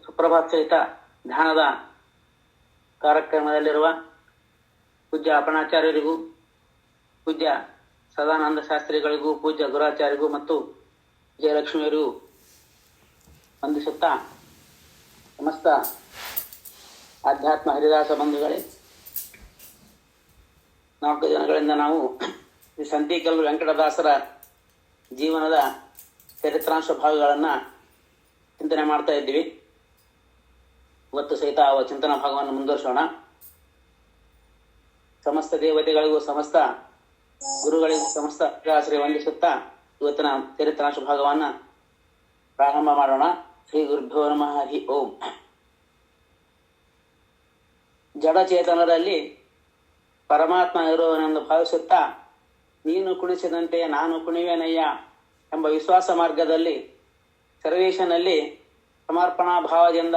ಸುಪ್ರಭಾತ್ ಸಹಿತ ಧ್ಯಾನದ ಕಾರ್ಯಕ್ರಮದಲ್ಲಿರುವ ಪೂಜ್ಯ ಅಪಣಾಚಾರ್ಯರಿಗೂ, ಪೂಜ್ಯ ಸದಾನಂದ ಶಾಸ್ತ್ರಿಗಳಿಗೂ, ಪೂಜ್ಯ ಗುರಾಚಾರ್ಯರಿಗೂ ಮತ್ತು ಜಯಲಕ್ಷ್ಮಿಯವರಿಗೂ ವಂದಿಸುತ್ತಾ, ಸಮಸ್ತ ಆಧ್ಯಾತ್ಮ ಹರಿದಾಸ ಬಂಧುಗಳೇ, 4 ದಿನಗಳಿಂದ ನಾವು ಈ ಸಂತೀಕಲ್ ವೆಂಕಟದಾಸರ ಜೀವನದ ಚರಿತ್ರಾಂಶ ಭಾಗಗಳನ್ನು ಚಿಂತನೆ ಮಾಡ್ತಾ ಇದ್ದೀವಿ. ಇವತ್ತು ಸಹಿತ ಆ ಚಿಂತನಾ ಭಾಗವನ್ನು ಮುಂದುವರಿಸೋಣ. ಸಮಸ್ತ ದೇವತೆಗಳಿಗೂ, ಸಮಸ್ತ ಗುರುಗಳಿಗೂ, ಸಮಸ್ತ ದಾಸರಿಗೆ ವಂದಿಸುತ್ತಾ ಇವತ್ತಿನ ಚರಿತ್ರಾಂಶ ಭಾಗವನ್ನು ಪ್ರಾರಂಭ ಮಾಡೋಣ. ಶ್ರೀ ಗುರುಭ್ಯೋ ನಮಃ. ಹರಿ ಓಂ. ಜಡಚೇತನರಲ್ಲಿ ಪರಮಾತ್ಮ ಇರುವನೆಂದು ಭಾವಿಸುತ್ತಾ, ನೀನು ಕುಣಿಸಿದಂತೆ ನಾನು ಕುಣಿವೆನಯ್ಯ ಎಂಬ ವಿಶ್ವಾಸ ಮಾರ್ಗದಲ್ಲಿ ಸರ್ವೇಶನಲ್ಲಿ ಸಮರ್ಪಣಾ ಭಾವದಿಂದ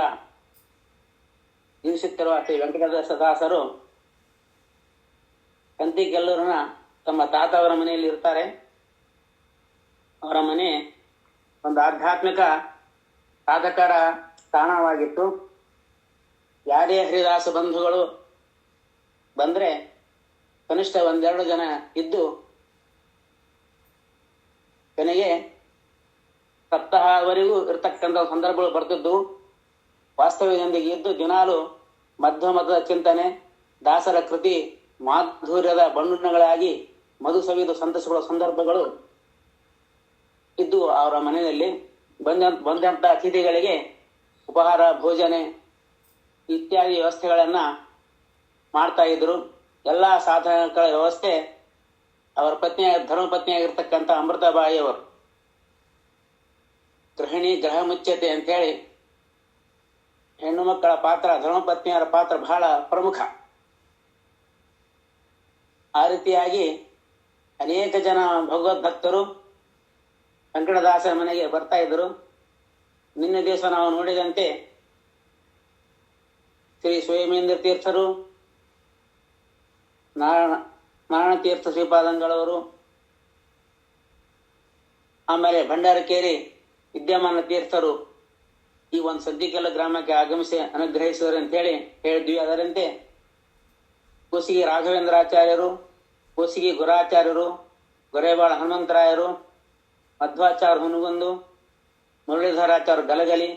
ಜೀವಿಸುತ್ತಿರುವ ಶ್ರೀ ವೆಂಕಟದಾಸರು ಕಂತಿಗೆಲ್ಲೂರಿನ ತಮ್ಮ ತಾತ ಅವರ ಮನೆಯಲ್ಲಿ ಇರ್ತಾರೆ. ಅವರ ಮನೆ ಒಂದು ಆಧ್ಯಾತ್ಮಿಕ ಸಾಧಕರ ಸ್ಥಾನವಾಗಿತ್ತು. ಯಾರೇ ಹರಿದಾಸ ಬಂಧುಗಳು ಬಂದರೆ ಕನಿಷ್ಠ 1-2 ಜನ ಇದ್ದು ಕೊನೆಗೆ ಸಪ್ತಾಹವರೆಗೂ ಇರ್ತಕ್ಕಂಥ ಸಂದರ್ಭಗಳು ಬರ್ತಿದ್ದು. ವಾಸ್ತವ್ಯದೊಂದಿಗೆ ಇದ್ದು ದಿನಾಲು ಮಧ್ಯಮದ ಚಿಂತನೆ, ದಾಸರ ಕೃತಿ ಮಾಧುರ್ಯದ ಬಣ್ಣಗಳಾಗಿ ಮಧು ಸವಿದು ಸಂತಸಗಳ ಸಂದರ್ಭಗಳು ಇದ್ದು. ಅವರ ಮನೆಯಲ್ಲಿ ಬಂದಂಥ ಅತಿಥಿಗಳಿಗೆ ಉಪಹಾರ, ಭೋಜನೆ ಇತ್ಯಾದಿ ವ್ಯವಸ್ಥೆಗಳನ್ನು ಮಾಡ್ತಾ ಇದ್ರು. ಎಲ್ಲ ಸಾಧನಗಳ ವ್ಯವಸ್ಥೆ ಅವರ ಧರ್ಮಪತ್ನಿಯಾಗಿರ್ತಕ್ಕಂಥ ಅಮೃತಾಬಾಯಿಯವರು. ಗೃಹಿಣಿ ಗ್ರಹ ಮುಚ್ಯತೆ ಅಂತೇಳಿ ಹೆಣ್ಣು ಮಕ್ಕಳ ಪಾತ್ರ, ಧರ್ಮಪತ್ನಿಯರ ಪಾತ್ರ ಬಹಳ ಪ್ರಮುಖ. ಆ ರೀತಿಯಾಗಿ ಅನೇಕ ಜನ ಭಗವದ್ಭಕ್ತರು ವೆಂಕಟದಾಸರ ಮನೆಗೆ ಬರ್ತಾ ಇದ್ರು. ನಿನ್ನೆ ದಿವಸ ನಾವು ನೋಡಿದಂತೆ ಶ್ರೀ ಸ್ವಯಮೇಂದ್ರ ತೀರ್ಥರು, ನಾರಾಯಣ ತೀರ್ಥ ಶ್ರೀಪಾದಂಗಳವರು, ಆಮೇಲೆ ಭಂಡಾರಕೇರಿ ವಿದ್ಯಮಾನ ತೀರ್ಥರು ಈ ಒಂದು ಸಂತಿಕೆಲ್ಲ ಗ್ರಾಮಕ್ಕೆ ಆಗಮಿಸಿ ಅನುಗ್ರಹಿಸಿದರು ಅಂತೇಳಿ ಹೇಳಿದ್ವಿ. ಅದರಂತೆ ಕೋಸಿಗಿ ರಾಘವೇಂದ್ರಾಚಾರ್ಯರು, ಕೋಸಿಗಿ ಗುರಾಚಾರ್ಯರು, ಗೊರೇಬಾಳ ಹನುಮಂತರಾಯರು, ಮಧ್ವಾಚಾರ್ಯ ಹುನಗುಂದು, ಮುರಳೀಧರಾಚಾರ್ಯ ಗಲಗಲಿ,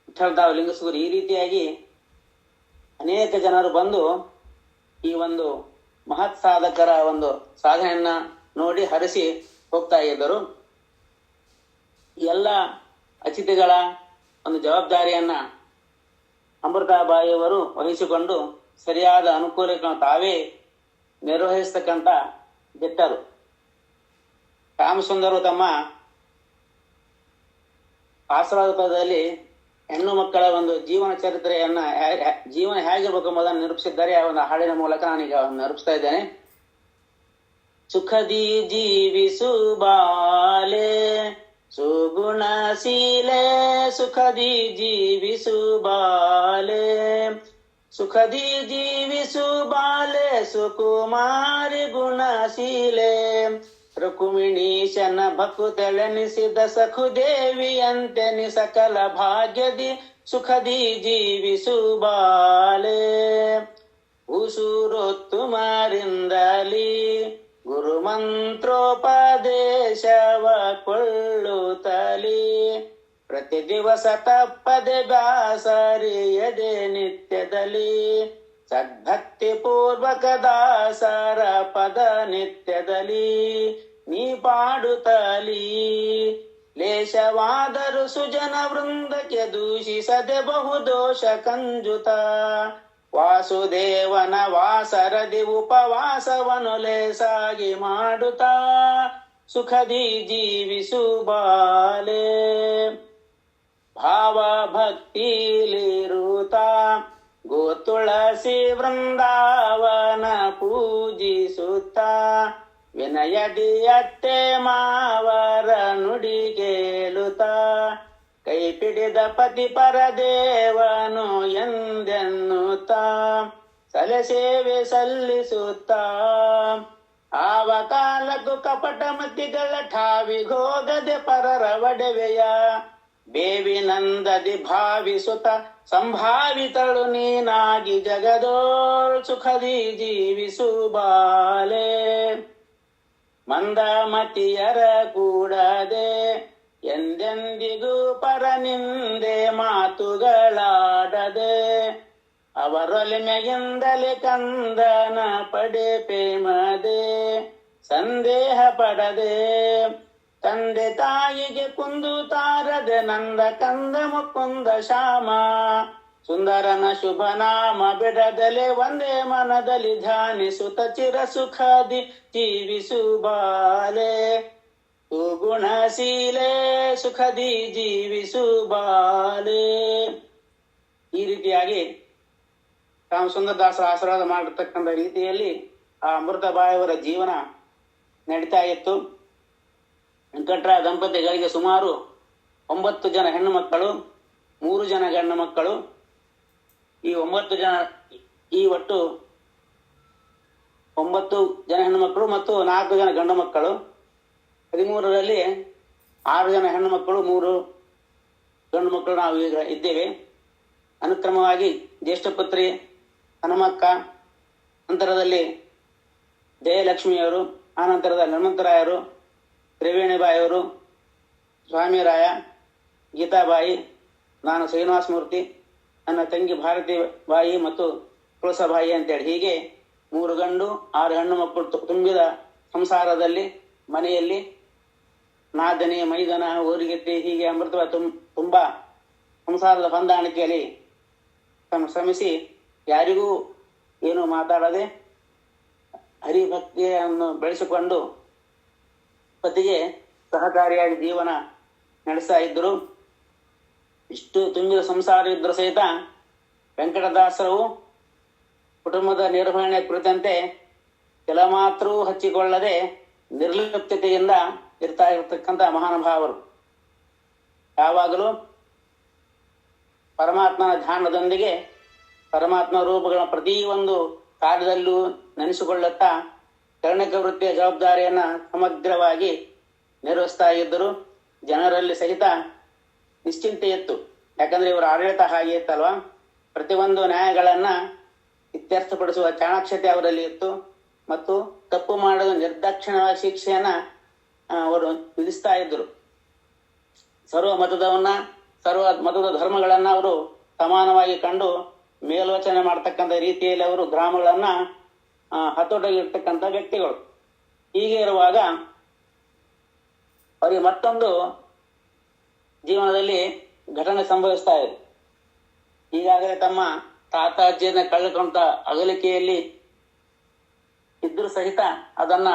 ವಿಠಲದಾವ್ ಲಿಂಗಸೂರು, ಈ ರೀತಿಯಾಗಿ ಅನೇಕ ಜನರು ಬಂದು ಈ ಒಂದು ಮಹತ್ ಸಾಧಕರ ಒಂದು ಸಾಧನೆಯನ್ನ ನೋಡಿ ಹರಿಸಿ ಹೋಗ್ತಾ ಇದ್ದರು. ಎಲ್ಲ ಅತಿಥಿಗಳ ಒಂದು ಜವಾಬ್ದಾರಿಯನ್ನ ಅಮೃತಾಬಾಯಿಯವರು ವಹಿಸಿಕೊಂಡು ಸರಿಯಾದ ಅನುಕೂಲಗಳನ್ನು ತಾವೇ ನಿರ್ವಹಿಸ್ತಕ್ಕಂಥ ದಿಟ್ಟರು. ರಾಮಸುಂದರು ತಮ್ಮ ಆಶ್ರಯದಲ್ಲಿ ಹೆಣ್ಣು ಮಕ್ಕಳ ಒಂದು ಜೀವನ ಚರಿತ್ರೆಯನ್ನ, ಜೀವನ ಹೇಗಿರ್ಬೇಕು ಎಂಬುದನ್ನು ನಿರೂಪಿಸಿದ್ದಾರೆ. ಆ ಒಂದು ಹಾಡಿನ ಮೂಲಕ ನಾನೀಗ ನಿರೂಪಿಸ್ತಾ ಇದ್ದೇನೆ. ಸುಖದಿ ಜೀವಿಸು ಬಾಲೆ ಸುಗುಣಶೀಲೆ, ಸುಖದಿ ಜೀವಿಸು ಬಾಲೆ, ಸುಖದಿ ಜೀವಿಸು ಬಾಲೆ ಸುಕುಮಾರಿ ಗುಣಶೀಲೆ, ರುಕುಮಿಣೀಶನ ಭಕುತಳೆನಿಸಿದ ಸಖುದೇವಿಯಂತೆನಿ ಸಕಲ ಭಾಗ್ಯದಿ ಸುಖದಿ ಜೀವಿಸು ಬಾಲೆ, ಉಸುರೊತ್ತು ಮಾರಿಂದಲಿ ಗುರು ಮಂತ್ರೋಪದೇಶವ ಕೊಳ್ಳುತ್ತಲಿ, ಪ್ರತಿ ದಿವಸ ತಪ್ಪದೆ ಬ್ಯಾಸರಿಯದೆ ನಿತ್ಯದಲ್ಲಿ, ಸದ್ಭಕ್ತಿ ಪೂರ್ವಕ ದಾಸರ ಪದ ನಿತ್ಯದಲ್ಲಿ ನೀ ಪಾಡುತ್ತಲಿ, ಲೇಷವಾದರೂ ಸುಜನ ವೃಂದಕ್ಕೆ ದೂಷಿಸದೆ ಬಹುದೋಷ ಕಂಜುತ, ವಾಸುದೇವನ ವಾಸರದಿ ಉಪವಾಸವನು ಲೇಸಾಗಿ ಮಾಡುತ್ತಾ, ಸುಖದಿ ಜೀವಿಸು ಬಾಲೆ, ಭಾವ ಭಕ್ತಿಲಿರುತ್ತಾ ಗೋತುಳಸಿ ವೃಂದಾವನ ಪೂಜಿಸುತ್ತಾ, ವಿನಯದಿ ಅತ್ತೆ ಮಾವರ ನುಡಿ ಕೇಳುತ್ತಾ, ಕೈ ಪಿಡಿದ ಪತಿ ಪರದೇವನು ಎಂದೆನ್ನುತ್ತಾ, ಸಲೆ ಸೇವೆ ಸಲ್ಲಿಸುತ್ತಾ, ಆವ ಕಾಲಕ್ಕೂ ಕಪಟ ಮತಿಗಳ ಠಾವಿಗೋಗದೆ ಪರರ ಒಡವೆಯ ಬೇವಿನಂದದಿ ಭಾವಿಸುತ್ತ ಸಂಭಾವಿತಳು ನೀನಾಗಿ ಜಗದೋಳ್ ಸುಖದಿ ಜೀವಿಸು ಬಾಲೆ. ಮಂದಮತಿಯರ ಕೂಡದೆ ಎಂದೆಂದಿಗೂ ಪರನಿಂದೆ ಮಾತುಗಳಾಡದೆ ಅವರೊಲಿಮೆಯಿಂದಲೇ ಕಂದನ ಪಡೆ ಪ್ರೇಮದೆ ಸಂದೇಹ ಪಡದೆ ತಂದೆ ತಾಯಿಗೆ ಕುಂದು ತಾರದೆ ನಂದ ಕಂದ ಮುಕುಂದ ಶ್ಯಾಮ ಸುಂದರನ ಶುಭ ನಾಮ ಬಿಡದಲೆ ಒಂದೇ ಮನದಲ್ಲಿ ಧ್ಯಾನಿಸುತ್ತ ಚಿರ ಸುಖದಿ ಜೀವಿಸು ಬಾಲೆ. ಸುಗುಣಶೀಲೆ ಸುಖದಿ ಜೀವಿಸು ಬಾಲೆ. ಈ ರೀತಿಯಾಗಿ ರಾಮಸುಂದರದಾಸರ ಆಶೀರ್ವಾದ ಮಾಡಿರ್ತಕ್ಕಂಥ ರೀತಿಯಲ್ಲಿ ಆ ಅಮೃತಬಾಯಿಯವರ ಜೀವನ ನಡೀತಾ ಇತ್ತು. ವೆಂಕಟರಾಯ ದಂಪತಿಗಳಿಗೆ ಸುಮಾರು 9 ಜನ ಹೆಣ್ಣು ಮಕ್ಕಳು, 3 ಜನ ಗಂಡು ಮಕ್ಕಳು. ಈ 9 ಜನ ಒಟ್ಟು 9 ಜನ ಹೆಣ್ಣು ಮಕ್ಕಳು ಮತ್ತು 4 ಜನ ಗಂಡು ಮಕ್ಕಳು. 13ರಲ್ಲಿ 6 ಜನ ಹೆಣ್ಣು ಮಕ್ಕಳು, 3 ಗಂಡು ಮಕ್ಕಳು ನಾವು ಈಗ ಇದ್ದೇವೆ. ಅನುಕ್ರಮವಾಗಿ ಜ್ಯೇಷ್ಠ ಪುತ್ರಿ ಹನುಮಕ್ಕ, ನಂತರದಲ್ಲಿ ಜಯಲಕ್ಷ್ಮಿಯವರು, ಆನಂತರದಲ್ಲಿ ಹನುಮಂತರಾಯರು, ತ್ರಿವೇಣಿಬಾಯಿಯವರು, ಸ್ವಾಮಿರಾಯ, ಗೀತಾಬಾಯಿ, ನಾನು ಶ್ರೀನಿವಾಸ ಮೂರ್ತಿ, ನನ್ನ ತಂಗಿ ಭಾರತಿ ಬಾಯಿ ಮತ್ತು ತುಳಸಬಾಯಿ ಅಂತೇಳಿ ಹೀಗೆ 3 ಗಂಡು 6 ಹೆಣ್ಣು ಮಕ್ಕಳು ತುಂಬಿದ ಸಂಸಾರದಲ್ಲಿ ಮನೆಯಲ್ಲಿ ನಾದನೆ ಮೈದನ ಊರಿಗೆತ್ತಿ ಹೀಗೆ ಅಮೃತವ ತುಂಬಾ ಸಂಸಾರದ ಹೊಂದಾಣಿಕೆಯಲ್ಲಿ ಶ್ರಮಿಸಿ ಯಾರಿಗೂ ಏನು ಮಾತಾಡದೆ ಹರಿಭಕ್ತಿಯನ್ನು ಬೆಳೆಸಿಕೊಂಡು ಪತಿಗೆ ಸಹಕಾರಿಯಾಗಿ ಜೀವನ ನಡೆಸ್ತಾ ಇದ್ದರು. ಇಷ್ಟು ತುಂಬಿದ ಸಂಸಾರ ಇದ್ದರೂ ಸಹಿತ ವೆಂಕಟದಾಸರು ಕುಟುಂಬದ ನಿರ್ವಹಣೆ ಕುರಿತಂತೆ ಕೆಲ ಮಾತ್ರ ಹಚ್ಚಿಕೊಳ್ಳದೆ ನಿರ್ಲಿಪ್ತತೆಯಿಂದ ಇರ್ತಾ ಇರತಕ್ಕಂಥ ಮಹಾನುಭಾವರು. ಯಾವಾಗಲೂ ಪರಮಾತ್ಮನ ಧ್ಯಾನದೊಂದಿಗೆ ಪರಮಾತ್ಮ ರೂಪಗಳ ಪ್ರತಿಯೊಂದು ಕಾರ್ಯದಲ್ಲೂ ನೆನೆಸಿಕೊಳ್ಳುತ್ತಾ ಕರ್ಣಿಕ ವೃತ್ತಿಯ ಜವಾಬ್ದಾರಿಯನ್ನ ಸಮಗ್ರವಾಗಿ ನಿರ್ವಹಿಸ್ತಾ ಇದ್ದರು. ಜನರಲ್ಲಿ ಸಹಿತ ನಿಶ್ಚಿಂತೆ ಇತ್ತು. ಯಾಕಂದ್ರೆ ಇವರ ಆಡಳಿತ ಹಾಗೆ ಇತ್ತಲ್ವಾ, ಪ್ರತಿಯೊಂದು ನ್ಯಾಯಗಳನ್ನ ಇತ್ಯರ್ಥಪಡಿಸುವ ಚಾಣಾಕ್ಷತೆ ಅವರಲ್ಲಿ ಇತ್ತು ಮತ್ತು ತಪ್ಪು ಮಾಡದ ನಿರ್ದಾಕ್ಷಿಣ್ಯವಾದ ಶಿಕ್ಷೆಯನ್ನ ಅವರು ವಿಧಿಸ್ತಾ ಇದ್ದರು. ಸರ್ವ ಮತದ ಧರ್ಮಗಳನ್ನ ಅವರು ಸಮಾನವಾಗಿ ಕಂಡು ಮೇಲ್ವಚನೆ ಮಾಡ್ತಕ್ಕಂಥ ರೀತಿಯಲ್ಲಿ ಅವರು ಗ್ರಾಮಗಳನ್ನ ಹತೋಟಿಗಿರ್ತಕ್ಕಂಥ ವ್ಯಕ್ತಿಗಳು. ಹೀಗೆ ಇರುವಾಗ ಅವರಿಗೆ ಮತ್ತೊಂದು ಜೀವನದಲ್ಲಿ ಘಟನೆ ಸಂಭವಿಸ್ತಾ ಇದೆ. ಈಗಾಗಲೇ ತಮ್ಮ ತಾತ ಅಜ್ಜಿಯನ್ನ ಕಳೆದುಕೊಂಡ ಅಗಲಿಕೆಯಲ್ಲಿ ಇದ್ರೂ ಸಹಿತ ಅದನ್ನ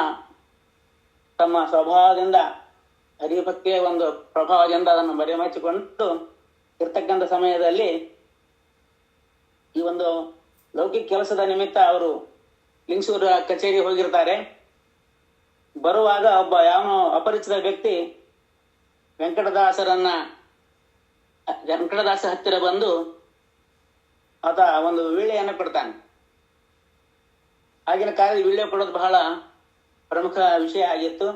ತಮ್ಮ ಸ್ವಭಾವದಿಂದ ಹರಿಭಕ್ತಿಯ ಒಂದು ಪ್ರಭಾವದಿಂದ ಅದನ್ನು ಮರೆಮಾಚಿಕೊಂಡು ಇರ್ತಕ್ಕಂಥ ಸಮಯದಲ್ಲಿ ಈ ಒಂದು ಲೌಕಿಕ ಕೆಲಸದ ನಿಮಿತ್ತ ಅವರು ಲಿಂಗಸೂರ ಕಚೇರಿ ಹೋಗಿರ್ತಾರೆ. ಬರುವಾಗ ಒಬ್ಬ ಯಾವನೋ ಅಪರಿಚಿತ ವ್ಯಕ್ತಿ ವೆಂಕಟದಾಸ ಹತ್ತಿರ ಬಂದು ಆತ ಒಂದು ವೀಳೆಯನ್ನು ಕೊಡ್ತಾನೆ. ಆಗಿನ ಕಾಲದಲ್ಲಿ ವೀಳ್ಯ ಕೊಡೋದು ಬಹಳ ಪ್ರಮುಖ ವಿಷಯ ಆಗಿತ್ತು.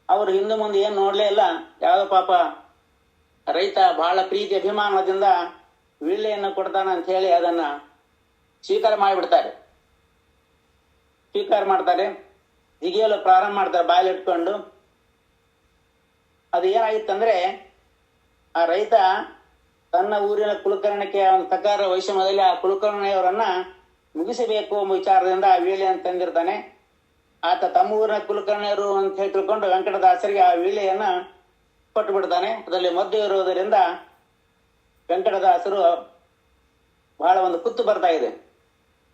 ಅವರು ಹಿಂದೆ ಮುಂದೆ ಏನು ನೋಡ್ಲೇ ಇಲ್ಲ. ಯಾವ ಪಾಪ ರೈತ ಬಹಳ ಪ್ರೀತಿ ಅಭಿಮಾನದಿಂದ ವೀಳ್ಳೆಯನ್ನು ಕೊಡ್ತಾನ ಅಂತ ಹೇಳಿ ಅದನ್ನ ಸ್ವೀಕಾರ ಮಾಡ್ತಾರೆ. ಜಿಗಿಯಲು ಪ್ರಾರಂಭ ಮಾಡ್ತಾರೆ ಬಾಯಲ್ಲಿ ಇಟ್ಕೊಂಡು. ಅದು ಏನಾಗಿತ್ತಂದ್ರೆ, ಆ ರೈತ ತನ್ನ ಊರಿನ ಕುಲಕರ್ಣಿಕೆ ಒಂದು ತಕಾರ ವೈಷಮ್ಯದಲ್ಲಿ ಆ ಕುಲಕರ್ಣಿಯವರನ್ನ ಮುಗಿಸಬೇಕು ಎಂಬ ವಿಚಾರದಿಂದ ಆ ವೀಳೆಯನ್ನು ತಂದಿರ್ತಾನೆ. ಆತ ತಮ್ಮ ಊರಿನ ಕುಲಕರ್ಣಿಯರು ಅಂತ ಹೇಳಿ ತಿಳ್ಕೊಂಡು ವೆಂಕಟದಾಸರಿಗೆ ಆ ವೀಳೆಯನ್ನ ಕೊಟ್ಟು ಬಿಡ್ತಾನೆ. ಅದರಲ್ಲಿ ಮದ್ದು ಇರುವುದರಿಂದ ವೆಂಕಟದಾಸರು ಬಹಳ ಒಂದು ಕುತ್ತು ಬರ್ತಾ ಇದೆ,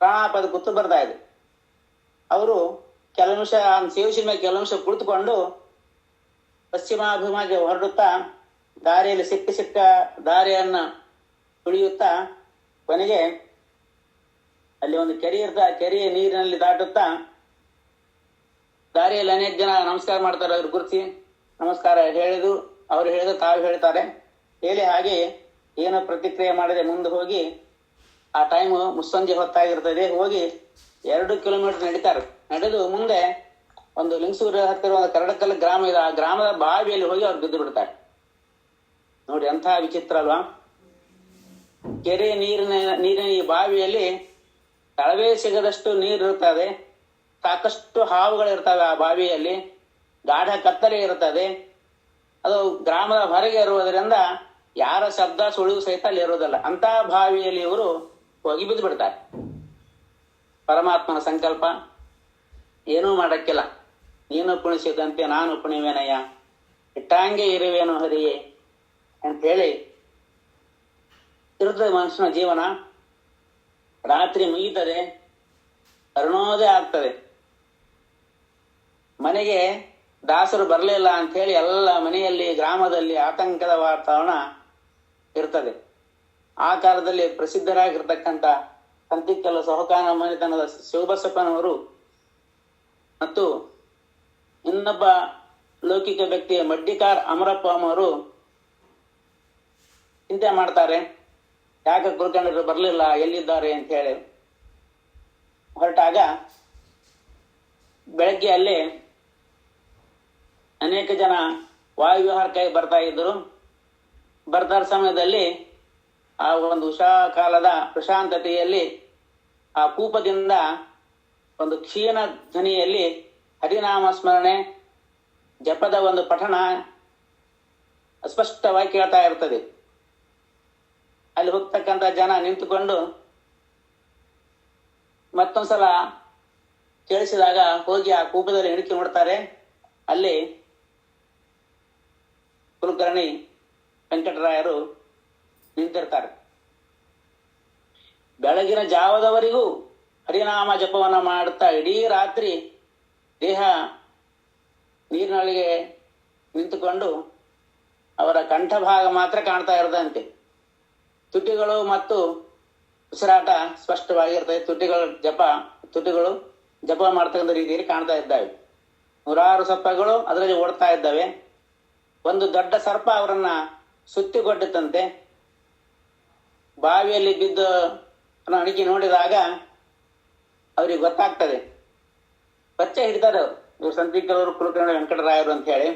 ಪ್ರಾಣಾಪಾದ ಕುತ್ತು ಬರ್ತಾ ಇದೆ. ಅವರು ಕೆಲ ನಿಮಿಷ ಸೇವಿಸಿದ ಮೇಲೆ ಕೆಲ ನಿಮಿಷ ಕುಳಿತುಕೊಂಡು ಪಶ್ಚಿಮಾಭಿಮಾಗಿ ಹೊರಡುತ್ತಾ ದಾರಿಯಲ್ಲಿ ಸಿಕ್ಕ ದಾರಿಯನ್ನ ತುಳಿಯುತ್ತಾ ಕೊನೆಗೆ ಅಲ್ಲಿ ಒಂದು ಕೆರೆ ಇರ್ತಾ, ಕೆರೆಯ ನೀರಿನಲ್ಲಿ ದಾಟುತ್ತಾ ದಾರಿಯಲ್ಲಿ ಅನೇಕ ಜನ ನಮಸ್ಕಾರ ಮಾಡ್ತಾರೆ. ಅವ್ರು ಗುರುತಿ ನಮಸ್ಕಾರ ಅವ್ರು ಹೇಳಿದ್ರು ತಾವು ಹೇಳ್ತಾರೆ. ಹೇಳಿ ಹಾಗೆ ಏನೋ ಪ್ರತಿಕ್ರಿಯೆ ಮಾಡದೆ ಮುಂದೆ ಹೋಗಿ, ಆ ಟೈಮ್ ಮುಸ್ಸಂಜೆ ಹೊತ್ತಾಗಿರ್ತದೆ, ಹೋಗಿ 2 ಕಿಲೋಮೀಟರ್ ನಡೀತಾರೆ. ನಡೆದು ಮುಂದೆ ಒಂದು ಲಿಂಗಸೂರ ಹತ್ತಿರ ಒಂದು ಕರಡಕಲ್ ಗ್ರಾಮ ಇದೆ. ಆ ಗ್ರಾಮದ ಬಾವಿಯಲ್ಲಿ ಹೋಗಿ ಅವ್ರು ಬಿದ್ದು ಬಿಡ್ತಾರೆ. ನೋಡಿ ಎಂಥ ವಿಚಿತ್ರ ಅಲ್ವಾ. ಕೆರೆ ನೀರಿನ ಈ ಬಾವಿಯಲ್ಲಿ ತಳವೇ ಸಿಗದಷ್ಟು ನೀರು ಇರ್ತದೆ, ಸಾಕಷ್ಟು ಹಾವುಗಳಿರ್ತವೆ ಆ ಬಾವಿಯಲ್ಲಿ, ಗಾಢ ಕತ್ತಲೆ ಇರ್ತದೆ. ಅದು ಗ್ರಾಮದ ಹೊರಗೆ ಇರುವುದರಿಂದ ಯಾರ ಶಬ್ದ ಸುಳಿವು ಸಹಿತ ಅಲ್ಲಿ ಇರುವುದಿಲ್ಲ. ಅಂತ ಬಾವಿಯಲ್ಲಿ ಇವರು ಹೋಗಿ ಬಿದ್ದು ಬಿಡ್ತಾರೆ. ಪರಮಾತ್ಮನ ಸಂಕಲ್ಪ, ಏನೂ ಮಾಡಕ್ಕಿಲ್ಲ, ನೀನು ಕುಣಿಸಿದಂತೆ ನಾನು ಕುಣಿವೇನಯ್ಯ, ಇಟ್ಟಾಂಗೆ ಇರುವೇನು ಹರಿಯೇ ಅಂತ ಹೇಳಿ ಇರುತ್ತದೆ ಮನುಷ್ಯನ ಜೀವನ. ರಾತ್ರಿ ಮುಗೀತದೆ, ಅರುಣೋದಯ ಆಗ್ತದೆ. ಮನೆಗೆ ದಾಸರು ಬರಲಿಲ್ಲ ಅಂತ ಹೇಳಿ ಎಲ್ಲ ಮನೆಯಲ್ಲಿ ಗ್ರಾಮದಲ್ಲಿ ಆತಂಕದ ವಾತಾವರಣ ಇರ್ತದೆ. ಆ ಕಾಲದಲ್ಲಿ ಪ್ರಸಿದ್ಧರಾಗಿರ್ತಕ್ಕಂಥ ಸಂತಿಕಲ್ಲು ಸಹಕಾನ ಮನೆತನದ ಶಿವಬಸಪ್ಪನವರು ಮತ್ತು ಇನ್ನೊಬ್ಬ ಲೌಕಿಕ ವ್ಯಕ್ತಿಯ ಮಡ್ಡಿಕಾರ್ ಅಮರಪ್ಪ ಅವರು ಚಿಂತೆ ಮಾಡ್ತಾರೆ, ಯಾಕೆ ಕುಳ್ಕೊಂಡ್ರು ಬರಲಿಲ್ಲ, ಎಲ್ಲಿದ್ದಾರೆ ಅಂತ ಹೇಳಿ ಹೊರಟಾಗ ಬೆಳಗ್ಗೆ ಅಲ್ಲಿ ಅನೇಕ ಜನ ವಾಯುವಿಹಾರಕ್ಕಾಗಿ ಬರ್ತಾ ಇದ್ರು. ಬರ್ತಾ ಸಮಯದಲ್ಲಿ ಆ ಒಂದು ಉಷಾ ಕಾಲದ ಪ್ರಶಾಂತತೆಯಲ್ಲಿ ಆ ಕೂಪದಿಂದ ಒಂದು ಕ್ಷೀಣ ಧ್ವನಿಯಲ್ಲಿ ಹರಿನಾಮ ಸ್ಮರಣೆ ಜಪದ ಒಂದು ಪಠಣ ಅಸ್ಪಷ್ಟವಾಗಿ ಕೇಳ್ತಾ ಇರ್ತದೆ. ಅಲ್ಲಿ ಹೋಗ್ತಕ್ಕಂಥ ಜನ ನಿಂತುಕೊಂಡು ಮತ್ತೊಂದ್ಸಲ ಕೇಳಿಸಿದಾಗ ಹೋಗಿ ಆ ಕೂಪದಲ್ಲಿ ಇಣಿಕೆ ನೋಡ್ತಾರೆ. ಅಲ್ಲಿ ಕುಲಕರ್ಣಿ ವೆಂಕಟರಾಯರು ನಿಂತಿರ್ತಾರೆ. ಬೆಳಗಿನ ಜಾವದವರೆಗೂ ಹರಿನಾಮ ಜಪವನ್ನ ಮಾಡುತ್ತಾ ಇಡೀ ರಾತ್ರಿ ದೇಹ ನೀರಿನೊಳಗೆ ನಿಂತುಕೊಂಡು ಅವರ ಕಂಠಭಾಗ ಮಾತ್ರ ಕಾಣ್ತಾ ಇರದಂತೆ. ತುಟಿಗಳು ಮತ್ತು ಉಸಿರಾಟ ಸ್ಪಷ್ಟವಾಗಿರ್ತದೆ. ತುಟಿಗಳು ಜಪ ಮಾಡ್ತಕ್ಕಂಥ ರೀತಿಯಲ್ಲಿ ಕಾಣ್ತಾ ಇದ್ದಾವೆ. 100 ಸರ್ಪಗಳು ಅದರಲ್ಲಿ ಓಡ್ತಾ ಇದ್ದಾವೆ. ಒಂದು ದೊಡ್ಡ ಸರ್ಪ ಅವರನ್ನ ಸುತ್ತಿಗೊಡ್ಡಿತಂತೆ. ಬಾವಿಯಲ್ಲಿ ಬಿದ್ದು ಅಣಿಕೆ ನೋಡಿದಾಗ ಅವ್ರಿಗೆ ಗೊತ್ತಾಗ್ತದೆ. ಪಚ್ಚೆ ಹಿಡಿತಾರೆ ಇವರು ಸಂತಿಕಲ್ಲೂರು ಕುಲಕರ್ಣಿ ವೆಂಕಟರಾಯರು ಅಂತ ಹೇಳಿ.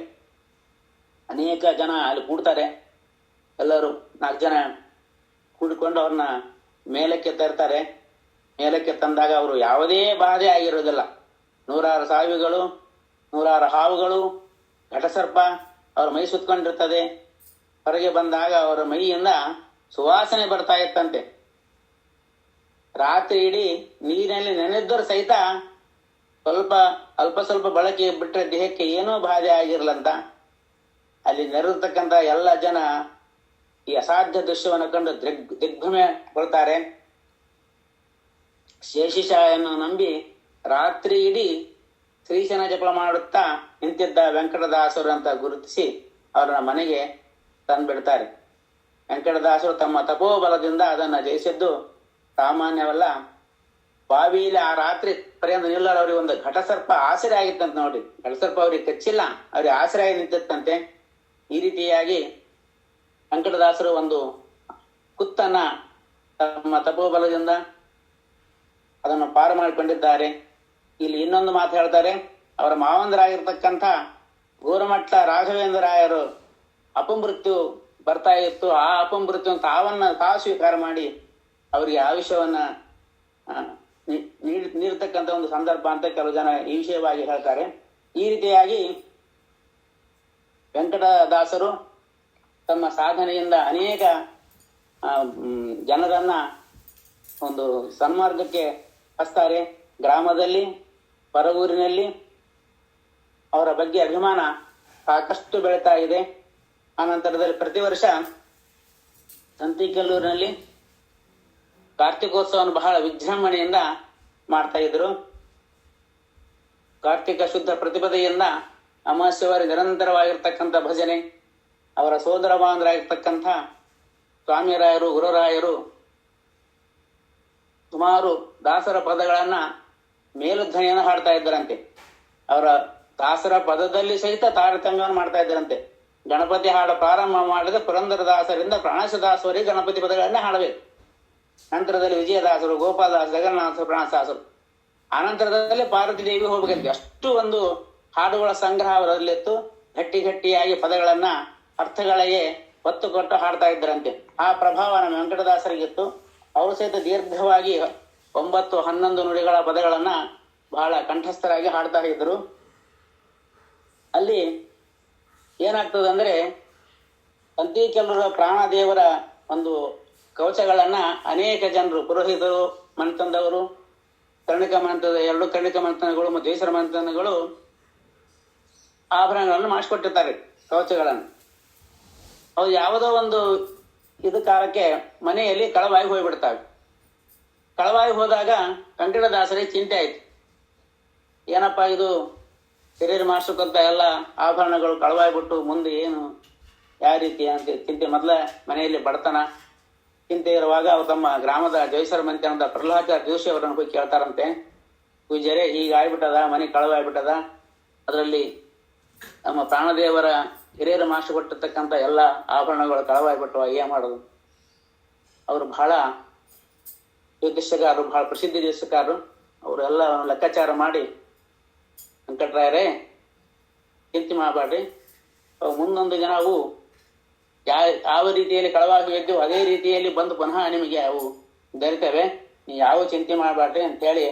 ಅನೇಕ ಜನ ಅಲ್ಲಿ ಕೂಡ್ತಾರೆ. ಎಲ್ಲರೂ 4 ಜನ ಕೂಡಿಕೊಂಡು ಅವ್ರನ್ನ ಮೇಲಕ್ಕೆ ತರ್ತಾರೆ. ಮೇಲಕ್ಕೆ ತಂದಾಗ ಅವರು ಯಾವುದೇ ಬಾಧೆ ಆಗಿರೋದಿಲ್ಲ. 100 ಸಾವಿಗಳು, 100 ಹಾವುಗಳು, ಘಟಸರ್ಪ ಅವ್ರ ಮೈ ಸುತ್ಕೊಂಡಿರ್ತದೆ. ಹೊರಗೆ ಬಂದಾಗ ಅವರ ಮೈಯಿಂದ ಸುವಾಸನೆ ಬರ್ತಾ ಇತ್ತಂತೆ. ರಾತ್ರಿ ಇಡೀ ನೀರಿನಲ್ಲಿ ನೆನೆದ್ದರೂ ಸಹಿತ ಅಲ್ಪ ಸ್ವಲ್ಪ ಬಳಕೆ ಬಿಟ್ಟರೆ ದೇಹಕ್ಕೆ ಏನೂ ಬಾಧೆ ಆಗಿರ್ಲಂತ. ಅಲ್ಲಿ ನೆರೆದಿರ್ತಕ್ಕಂಥ ಎಲ್ಲ ಜನ ಈ ಅಸಾಧ್ಯ ದೃಶ್ಯವನ್ನು ಕಂಡು ದಿಗ್ಭ್ರಮೆಗೊಳ್ತಾರೆ. ಶೇಷಿಶಾಯನ್ನು ನಂಬಿ ರಾತ್ರಿ ಇಡೀ ಶ್ರೀಶನ ಜಪ ಮಾಡುತ್ತಾ ನಿಂತಿದ್ದ ವೆಂಕಟದಾಸರು ಅಂತ ಗುರುತಿಸಿ ಅವರನ್ನ ಮನೆಗೆ ತಂದ್ಬಿಡ್ತಾರೆ. ವೆಂಕಟದಾಸರು ತಮ್ಮ ತಪೋಬಲದಿಂದ ಅದನ್ನ ಜಯಿಸಿದ್ದು ಸಾಮಾನ್ಯವಲ್ಲ. ಬಾವಿಯಲ್ಲಿ ಆ ರಾತ್ರಿ ಪರ್ಯಂತ ನಿಲ್ಲಲು ಅವ್ರಿಗೆ ಒಂದು ಘಟಸರ್ಪ ಆಸರೆ ಆಗಿತ್ತಂತೆ. ನೋಡಿ, ಘಟಸರ್ಪ ಅವ್ರಿಗೆ ಕಚ್ಚಿಲ್ಲ, ಅವ್ರಿಗೆ ಆಸರೆ ಆಗಿ ನಿಂತಿತ್ತಂತೆ. ಈ ರೀತಿಯಾಗಿ ವೆಂಕಟದಾಸರು ಒಂದು ಕುತ್ತನ್ನ ತಮ್ಮ ತಪೋಬಲದಿಂದ ಅದನ್ನು ಪಾರು ಮಾಡಿಕೊಂಡಿದ್ದಾರೆ. ಇಲ್ಲಿ ಇನ್ನೊಂದು ಮಾತು ಹೇಳ್ತಾರೆ. ಅವರ ಮಾವಂದರಾಗಿರ್ತಕ್ಕಂಥ ಗೋರಮಟ್ಟ ರಾಘವೇಂದ್ರರಾಯರು ಅಪಮೃತ್ಯು ಬರ್ತಾ ಇತ್ತು. ಆ ಅಪಮೃತ್ಯು ತಾವು ಸ್ವೀಕಾರ ಮಾಡಿ ಅವರಿಗೆ ಆಯುಷ್ಯವನ್ನ ನೀಡತಕ್ಕಂಥ ಒಂದು ಸಂದರ್ಭ ಅಂತ ಕೆಲವು ಜನ ಈ ವಿಷಯವಾಗಿ ಹೇಳ್ತಾರೆ. ಈ ರೀತಿಯಾಗಿ ವೆಂಕಟದಾಸರು ತಮ್ಮ ಸಾಧನೆಯಿಂದ ಅನೇಕ ಜನರನ್ನ ಒಂದು ಸನ್ಮಾರ್ಗಕ್ಕೆ ಹಚ್ತಾರೆ. ಗ್ರಾಮದಲ್ಲಿ, ಹೊರಗೂರಿನಲ್ಲಿ ಅವರ ಬಗ್ಗೆ ಅಭಿಮಾನ ಸಾಕಷ್ಟು ಬೆಳೀತಾ ಇದೆ. ಆನಂತರದಲ್ಲಿ ಪ್ರತಿ ವರ್ಷ ಸಂತಿಕಲ್ಲೂರಿನಲ್ಲಿ ಕಾರ್ತಿಕೋತ್ಸವವನ್ನು ಬಹಳ ವಿಜೃಂಭಣೆಯಿಂದ ಮಾಡ್ತಾ ಇದ್ರು. ಕಾರ್ತಿಕ ಶುದ್ಧ ಪ್ರತಿಪದೆಯಿಂದ ಅಮಾವಾಸ್ಯವಾರಿ ನಿರಂತರವಾಗಿರ್ತಕ್ಕಂಥ ಭಜನೆ. ಅವರ ಸೋದರ ಬಾಂಧವರಾಗಿರ್ತಕ್ಕಂಥ ಸ್ವಾಮಿರಾಯರು, ಗುರುರಾಯರು ಸುಮಾರು ದಾಸರ ಪದಗಳನ್ನ ಮೇಲುಧ್ವನಿಯನ್ನು ಹಾಡ್ತಾ ಇದ್ದರಂತೆ. ಅವರ ದಾಸರ ಪದದಲ್ಲಿ ಸಹಿತ ತಾರತಮ್ಯವನ್ನು ಮಾಡ್ತಾ ಇದ್ದರಂತೆ. ಗಣಪತಿ ಹಾಡು ಪ್ರಾರಂಭ ಮಾಡಿದ ಪುರಂದರದಾಸರಿಂದ ಪ್ರಾಣೇಶದಾಸವರಿಗೆ ಗಣಪತಿ ಪದಗಳನ್ನ ಹಾಡಬೇಕು. ನಂತರದಲ್ಲಿ ವಿಜಯದಾಸರು, ಗೋಪಾಲದಾಸರು, ಜಗನ್ನಾಥರು, ಪ್ರಾಣದಾಸರು, ಆನಂತರದಲ್ಲಿ ಪಾರ್ವತಿ ದೇವಿ ಹೋಗ್ಬೇಕಂತೆ. ಅಷ್ಟು ಒಂದು ಹಾಡುಗಳ ಸಂಗ್ರಹ ಅವರಲ್ಲಿತ್ತು. ಗಟ್ಟಿಯಾಗಿ ಪದಗಳನ್ನ ಅರ್ಥಗಳಿಗೆ ಒತ್ತು ಕೊಟ್ಟು ಹಾಡ್ತಾ ಇದ್ರಂತೆ. ಆ ಪ್ರಭಾವ ನಮ್ಮ ವೆಂಕಟದಾಸರಿಗಿತ್ತು. ಅವರು ಸಹಿತ ದೀರ್ಘವಾಗಿ 9-11 ನುಡಿಗಳ ಪದಗಳನ್ನ ಬಹಳ ಕಂಠಸ್ಥರಾಗಿ ಹಾಡ್ತಾ ಇದ್ರು. ಅಲ್ಲಿ ಏನಾಗ್ತದೆ ಅಂದ್ರೆ, ಅಂತ್ಯಕೆಲ್ಲರ ಪ್ರಾಣದೇವರ ಒಂದು ಕವಚಗಳನ್ನ ಅನೇಕ ಜನರು, ಪುರೋಹಿತರು, ಮಂತಂದವರು, ಕರ್ಣಿಕ ಮಂತ್ರದ 2 ಕರ್ಣಿಕ ಮಂಥನಗಳು ಮತ್ತು ದೇಶರ ಮಂಥನಗಳು ಆಭರಣಗಳನ್ನು ಮಾಡಿಸ್ಕೊಟ್ಟಿರ್ತಾರೆ, ಕವಚಗಳನ್ನು. ಅವು ಯಾವುದೋ ಒಂದು ಕಾಲಕ್ಕೆ ಮನೆಯಲ್ಲಿ ಕಳವಾಗಿ ಹೋಗ್ಬಿಡ್ತಾವೆ. ಕಳವಾಗಿ ಹೋದಾಗ ವೆಂಕಟದಾಸರಿಗೆ ಚಿಂತೆ ಆಯ್ತು. ಏನಪ್ಪಾ ಇದು, ಹಿರಿಯರು ಮಾಡಿಸ್ಕೊಂತ ಎಲ್ಲ ಆಭರಣಗಳು ಕಳವಾಗ್ಬಿಟ್ಟು ಮುಂದೆ ಏನು, ಯಾವ ರೀತಿ ಅಂತ ಚಿಂತೆ. ಮೊದಲ ಮನೆಯಲ್ಲಿ ಬಡತನ ಚಿಂತೆ ಇರುವಾಗ ಅವ್ರು ತಮ್ಮ ಗ್ರಾಮದ ಜೈಸರ ಮಂತ್ರಿ ಪ್ರಹ್ಲಾದ ಜೋಶಿ ಅವರನ್ನು ಹೋಗಿ ಕೇಳ್ತಾರಂತೆ, ಪೂಜ್ಯರೇ ಈಗ ಆಗ್ಬಿಟ್ಟದ, ಮನೆ ಕಳವಾಗ್ಬಿಟ್ಟದ, ಅದರಲ್ಲಿ ನಮ್ಮ ಪ್ರಾಣದೇವರ ಹಿರಿಯರು ಮಾಸ್ಟರ್ ಕೊಟ್ಟಿರ್ತಕ್ಕಂಥ ಎಲ್ಲ ಆಭರಣಗಳು ಕಳವಾಗ್ಬಿಟ್ಟು ಏನ್ ಮಾಡೋದು? ಅವರು ಬಹಳ ಜ್ಯೋತಿಷ್ಯಗಾರರು, ಬಹಳ ಪ್ರಸಿದ್ಧ ಜ್ಯೋತಿಷ್ಯಗಾರರು. ಅವರೆಲ್ಲ ಲೆಕ್ಕಾಚಾರ ಮಾಡಿ, ವೆಂಕಟರಾಯರೇ ಚಿಂತೆ ಮಾಡಬೇಡ್ರಿ, ಮುಂದೊಂದು ದಿನ ಅವು ಯಾವ ರೀತಿಯಲ್ಲಿ ಕಳವಾಗಿ ಇದ್ದು ಅದೇ ರೀತಿಯಲ್ಲಿ ಬಂದು ಪುನಃ ನಿಮಗೆ ಅವು ದೊರೆತವೆ, ನೀವು ಯಾವ ಚಿಂತೆ ಮಾಡಬೇಡ್ರಿ ಅಂತ ಹೇಳಿ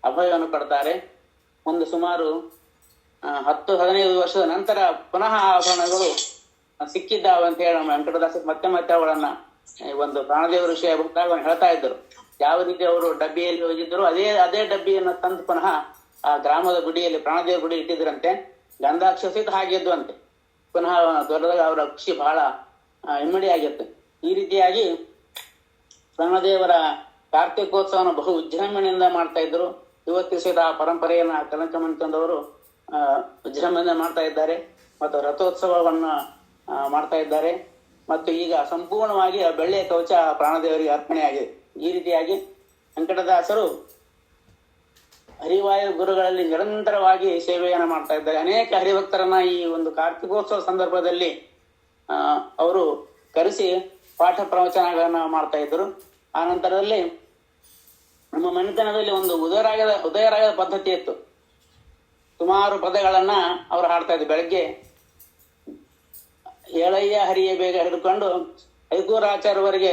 ಅಭಯವನ್ನು ಕೊಡ್ತಾರೆ. ಒಂದು ಸುಮಾರು 10-15 ವರ್ಷದ ನಂತರ ಪುನಃ ಆಭರಣಗಳು ಸಿಕ್ಕಿದ್ದಾವೆ ಅಂತ ಹೇಳಿ ನಮ್ಮ ವೆಂಕಟದಾಸ ಮತ್ತೆ ಅವುಗಳನ್ನ ಒಂದು ಪ್ರಾಣದೇವರ ವಿಷಯ ಬಂದಾಗ ಹೇಳ್ತಾ ಇದ್ರು. ಯಾವ ರೀತಿ ಅವರು ಡಬ್ಬಿಯಲ್ಲಿ ಹೋಗಿದ್ರು ಅದೇ ಡಬ್ಬಿಯನ್ನು ತಂದು ಪುನಃ ಆ ಗ್ರಾಮದ ಗುಡಿಯಲ್ಲಿ ಪ್ರಾಣದೇವರ ಗುಡಿ ಇಟ್ಟಿದ್ರಂತೆ. ಗಂಧಾಕ್ಷಸಿತ ಹಾಗಿದ್ದು ಅಂತೆ. ಪುನಃ ದೊಡ್ಡದಾಗ ಅವರ ಖುಷಿ ಬಹಳ ಇಮ್ಮಡಿ ಆಗಿತ್ತು. ಈ ರೀತಿಯಾಗಿ ಪ್ರಾಣದೇವರ ಕಾರ್ತಿಕೋತ್ಸವನ ಬಹು ವಿಜೃಂಭಣೆಯಿಂದ ಮಾಡ್ತಾ ಇದ್ರು. ಇವತ್ತು ಸಹಿತ ಆ ಪರಂಪರೆಯನ್ನ ಕನಕ ಮಂತಂದವರು ವಿಜೃಂಭಣೆ ಮಾಡ್ತಾ ಇದ್ದಾರೆ ಮತ್ತು ರಥೋತ್ಸವವನ್ನ ಮಾಡ್ತಾ ಇದ್ದಾರೆ. ಮತ್ತು ಈಗ ಸಂಪೂರ್ಣವಾಗಿ ಆ ಬೆಳ್ಳಿಯ ಕವಚ ಪ್ರಾಣದೇವರಿಗೆ ಅರ್ಪಣೆ ಆಗಿದೆ. ಈ ರೀತಿಯಾಗಿ ವೆಂಕಟದಾಸರು ಹರಿವಾಯು ಗುರುಗಳಲ್ಲಿ ನಿರಂತರವಾಗಿ ಸೇವೆಯನ್ನು ಮಾಡ್ತಾ ಇದ್ದಾರೆ. ಅನೇಕ ಹರಿಭಕ್ತರನ್ನ ಈ ಒಂದು ಕಾರ್ತಿಕೋತ್ಸವ ಸಂದರ್ಭದಲ್ಲಿ ಅವರು ಕರೆಸಿ ಪಾಠ ಪ್ರವಚನಗಳನ್ನ ಮಾಡ್ತಾ ಇದ್ರು. ಆ ನಂತರದಲ್ಲಿ ನಮ್ಮ ಮನೆತನದಲ್ಲಿ ಒಂದು ಉದಯರಾಗದ ಪದ್ಧತಿ ಇತ್ತು. ಸುಮಾರು ಪದಗಳನ್ನ ಅವರು ಹಾಡ್ತಾ ಇದ್ರು. ಬೆಳಗ್ಗೆ ಏಳಯ್ಯ ಹರಿಯ ಬೇಗ ಹಿಡಿದುಕೊಂಡು ಐಕೂರಾಚಾರ್ಯವರೆಗೆ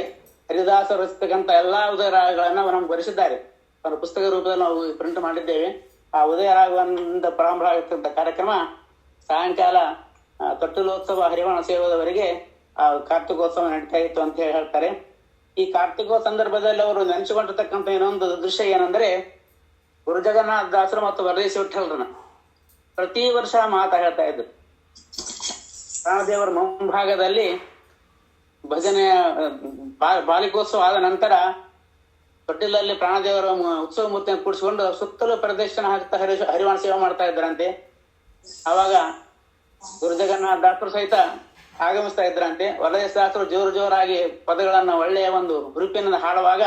ಹರಿದಾಸರು ರಚಿಸ್ತಕ್ಕಂಥ ಎಲ್ಲಾ ಉದಯರಾಗಗಳನ್ನ ನಮ್ಗೆ ಬರೆಸಿದ್ದಾರೆ. ಅವರ ಪುಸ್ತಕ ರೂಪದಲ್ಲಿ ನಾವು ಪ್ರಿಂಟ್ ಮಾಡಿದ್ದೇವೆ. ಆ ಉದಯರಾಗವಂತ ಪ್ರಾರಂಭ ಆಗಿರ್ತಕ್ಕಂಥ ಕಾರ್ಯಕ್ರಮ ಸಾಯಂಕಾಲ ತೊಟ್ಟಿಲೋತ್ಸವ ಹರಿವಾಣ ಸೇವದವರೆಗೆ ಆ ಕಾರ್ತಿಕೋತ್ಸವ ನಡೀತಾ ಇತ್ತು ಅಂತ ಹೇಳ್ತಾರೆ. ಈ ಕಾರ್ತಿಕೋತ್ಸವ ಸಂದರ್ಭದಲ್ಲಿ ಅವರು ನೆನೆಸಿಕೊಂಡಿರ್ತಕ್ಕಂಥ ಇನ್ನೊಂದು ದೃಶ್ಯ ಏನಂದ್ರೆ, ಗುರು ಜಗನ್ನಾಥ ದಾಸರು ಮತ್ತು ವರದೇಶಿ ವಿಠ್ಠಲರನ್ನ ಪ್ರತಿ ವರ್ಷ ಮಾತಾ ಹೇಳ್ತಾ ಇದ್ರು. ಪ್ರಾಣದೇವರ ಮುಂಭಾಗದಲ್ಲಿ ಭಜನೆಯ ಬಾಲಿಕೋತ್ಸವ ಆದ ನಂತರ ತೊಟ್ಟಿಲಲ್ಲಿ ಪ್ರಾಣದೇವರ ಉತ್ಸವ ಮೂರ್ತಿಯನ್ನು ಕೂಡಿಸಿಕೊಂಡು ಸುತ್ತಲೂ ಪ್ರದರ್ಶನ ಹಾಕ್ತಾ ಹರಿವಾಣ ಸೇವೆ ಮಾಡ್ತಾ ಇದ್ರಂತೆ. ಅವಾಗ ಗುರು ಜಗನ್ನಾಥ ದಾಸರು ಸಹಿತ ಆಗಮಿಸ್ತಾ ಇದ್ರಂತೆ. ವರದೇಶ ದಾಸರು ಜೋರಾಗಿ ಪದಗಳನ್ನ ಒಳ್ಳೆಯ ಒಂದು ರೂಪಿನಿಂದ ಹಾಡುವಾಗ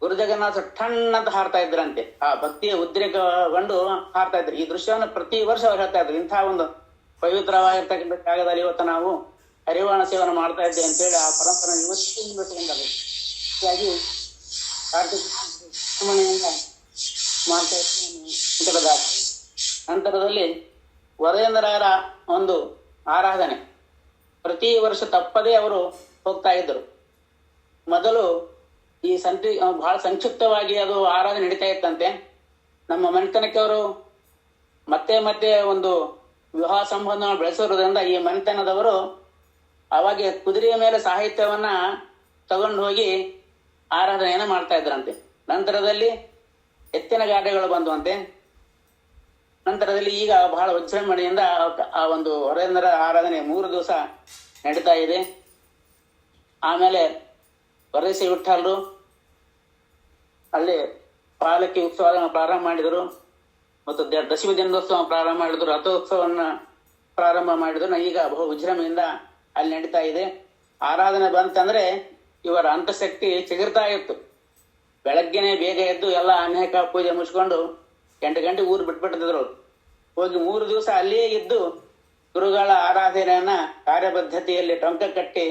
ಗುರು ಜಗನ್ನಾಥ ಟಣ್ಣಂತ ಹಾಡ್ತಾ ಇದ್ರಂತೆ. ಆ ಭಕ್ತಿಯ ಉದ್ರೇಕಗೊಂಡು ಹಾಡ್ತಾ ಇದ್ರು. ಈ ದೃಶ್ಯವನ್ನು ಪ್ರತಿ ವರ್ಷ ಅವ್ರು ಹೇಳ್ತಾ ಇದ್ರು. ಇಂತಹ ಒಂದು ಪವಿತ್ರವಾಗಿರ್ತಕ್ಕಂಥ ಜಾಗದಲ್ಲಿ ಇವತ್ತು ನಾವು ಹರಿವಾಣ ಸೇವನೆ ಮಾಡ್ತಾ ಇದ್ದೇವೆ ಅಂತೇಳಿ ಆ ಪರಂಪರೆ ಇವತ್ತಿನ ಬೆಟ್ಟಗೊಂಡರು. ಹೀಗಾಗಿ ಕಾರ್ತಿಕ ಮಾಡ್ತಾ ಇದ್ದಾರೆ. ನಂತರದಲ್ಲಿ ವರೇಂದ್ರರ ಒಂದು ಆರಾಧನೆ ಪ್ರತಿ ವರ್ಷ ತಪ್ಪದೇ ಅವರು ಹೋಗ್ತಾ ಇದ್ರು. ಮೊದಲು ಈ ಬಹಳ ಸಂಕ್ಷಿಪ್ತವಾಗಿ ಅದು ಆರಾಧನೆ ನಡೀತಾ ಇತ್ತಂತೆ. ನಮ್ಮ ಮನೆತನಕ್ಕೆ ಅವರು ಮತ್ತೆ ಒಂದು ವಿವಾಹ ಸಂಬಂಧ ಬೆಳೆಸಿರೋದ್ರಿಂದ ಈ ಮನೆತನದವರು ಅವಾಗ ಕುದುರೆಯ ಮೇಲೆ ಸಾಹಿತ್ಯವನ್ನ ತಗೊಂಡು ಹೋಗಿ ಆರಾಧನೆಯನ್ನ ಮಾಡ್ತಾ ಇದ್ರಂತೆ. ನಂತರದಲ್ಲಿ ಎತ್ತಿನ ಗಾಡಿಗಳು ಬಂದುವಂತೆ. ನಂತರದಲ್ಲಿ ಈಗ ಬಹಳ ವಿಜೃಂಭಣೆಯಿಂದ ಆ ಒಂದು ವರೇಂದ್ರ ಆರಾಧನೆ 3 ದಿವಸ ನಡೀತಾ ಇದೆ. ಆಮೇಲೆ ವರದೇಶಿ ವಿಠ್ಠಲರು ಅಲ್ಲಿ ಪಾಲಕಿ ಉತ್ಸವ ಪ್ರಾರಂಭ ಮಾಡಿದರು ಮತ್ತು ದಶಮಿ ದಿನೋತ್ಸವ ಪ್ರಾರಂಭ ಮಾಡಿದ್ರು. ರಥೋತ್ಸವನ್ನ ಪ್ರಾರಂಭ ಮಾಡಿದ್ರು. ಈಗ ಬಹು ವಿಜೃಂಭಣೆಯಿಂದ ಅಲ್ಲಿ ನಡೀತಾ ಇದೆ. ಆರಾಧನೆ ಬಂತಂದ್ರೆ ಇವರ ಅಂತಃಶಕ್ತಿ ಚಿಗುರ್ತಾ ಇತ್ತು. ಬೆಳಗ್ಗೆನೆ ಬೇಗ ಎದ್ದು ಎಲ್ಲ ಅನೇಕ ಪೂಜೆ ಮುಗಿಸ್ಕೊಂಡು 8 ಗಂಟೆ ಊರು ಬಿಟ್ಬಿಟ್ಟಿದ್ರು. ಹೋಗಿ 3 ದಿವಸ ಅಲ್ಲಿಯೇ ಇದ್ದು ಗುರುಗಳ ಆರಾಧನೆಯನ್ನ ಕಾರ್ಯಪದ್ಧತಿಯಲ್ಲಿ ಟೊಂಕ ಕಟ್ಟಿ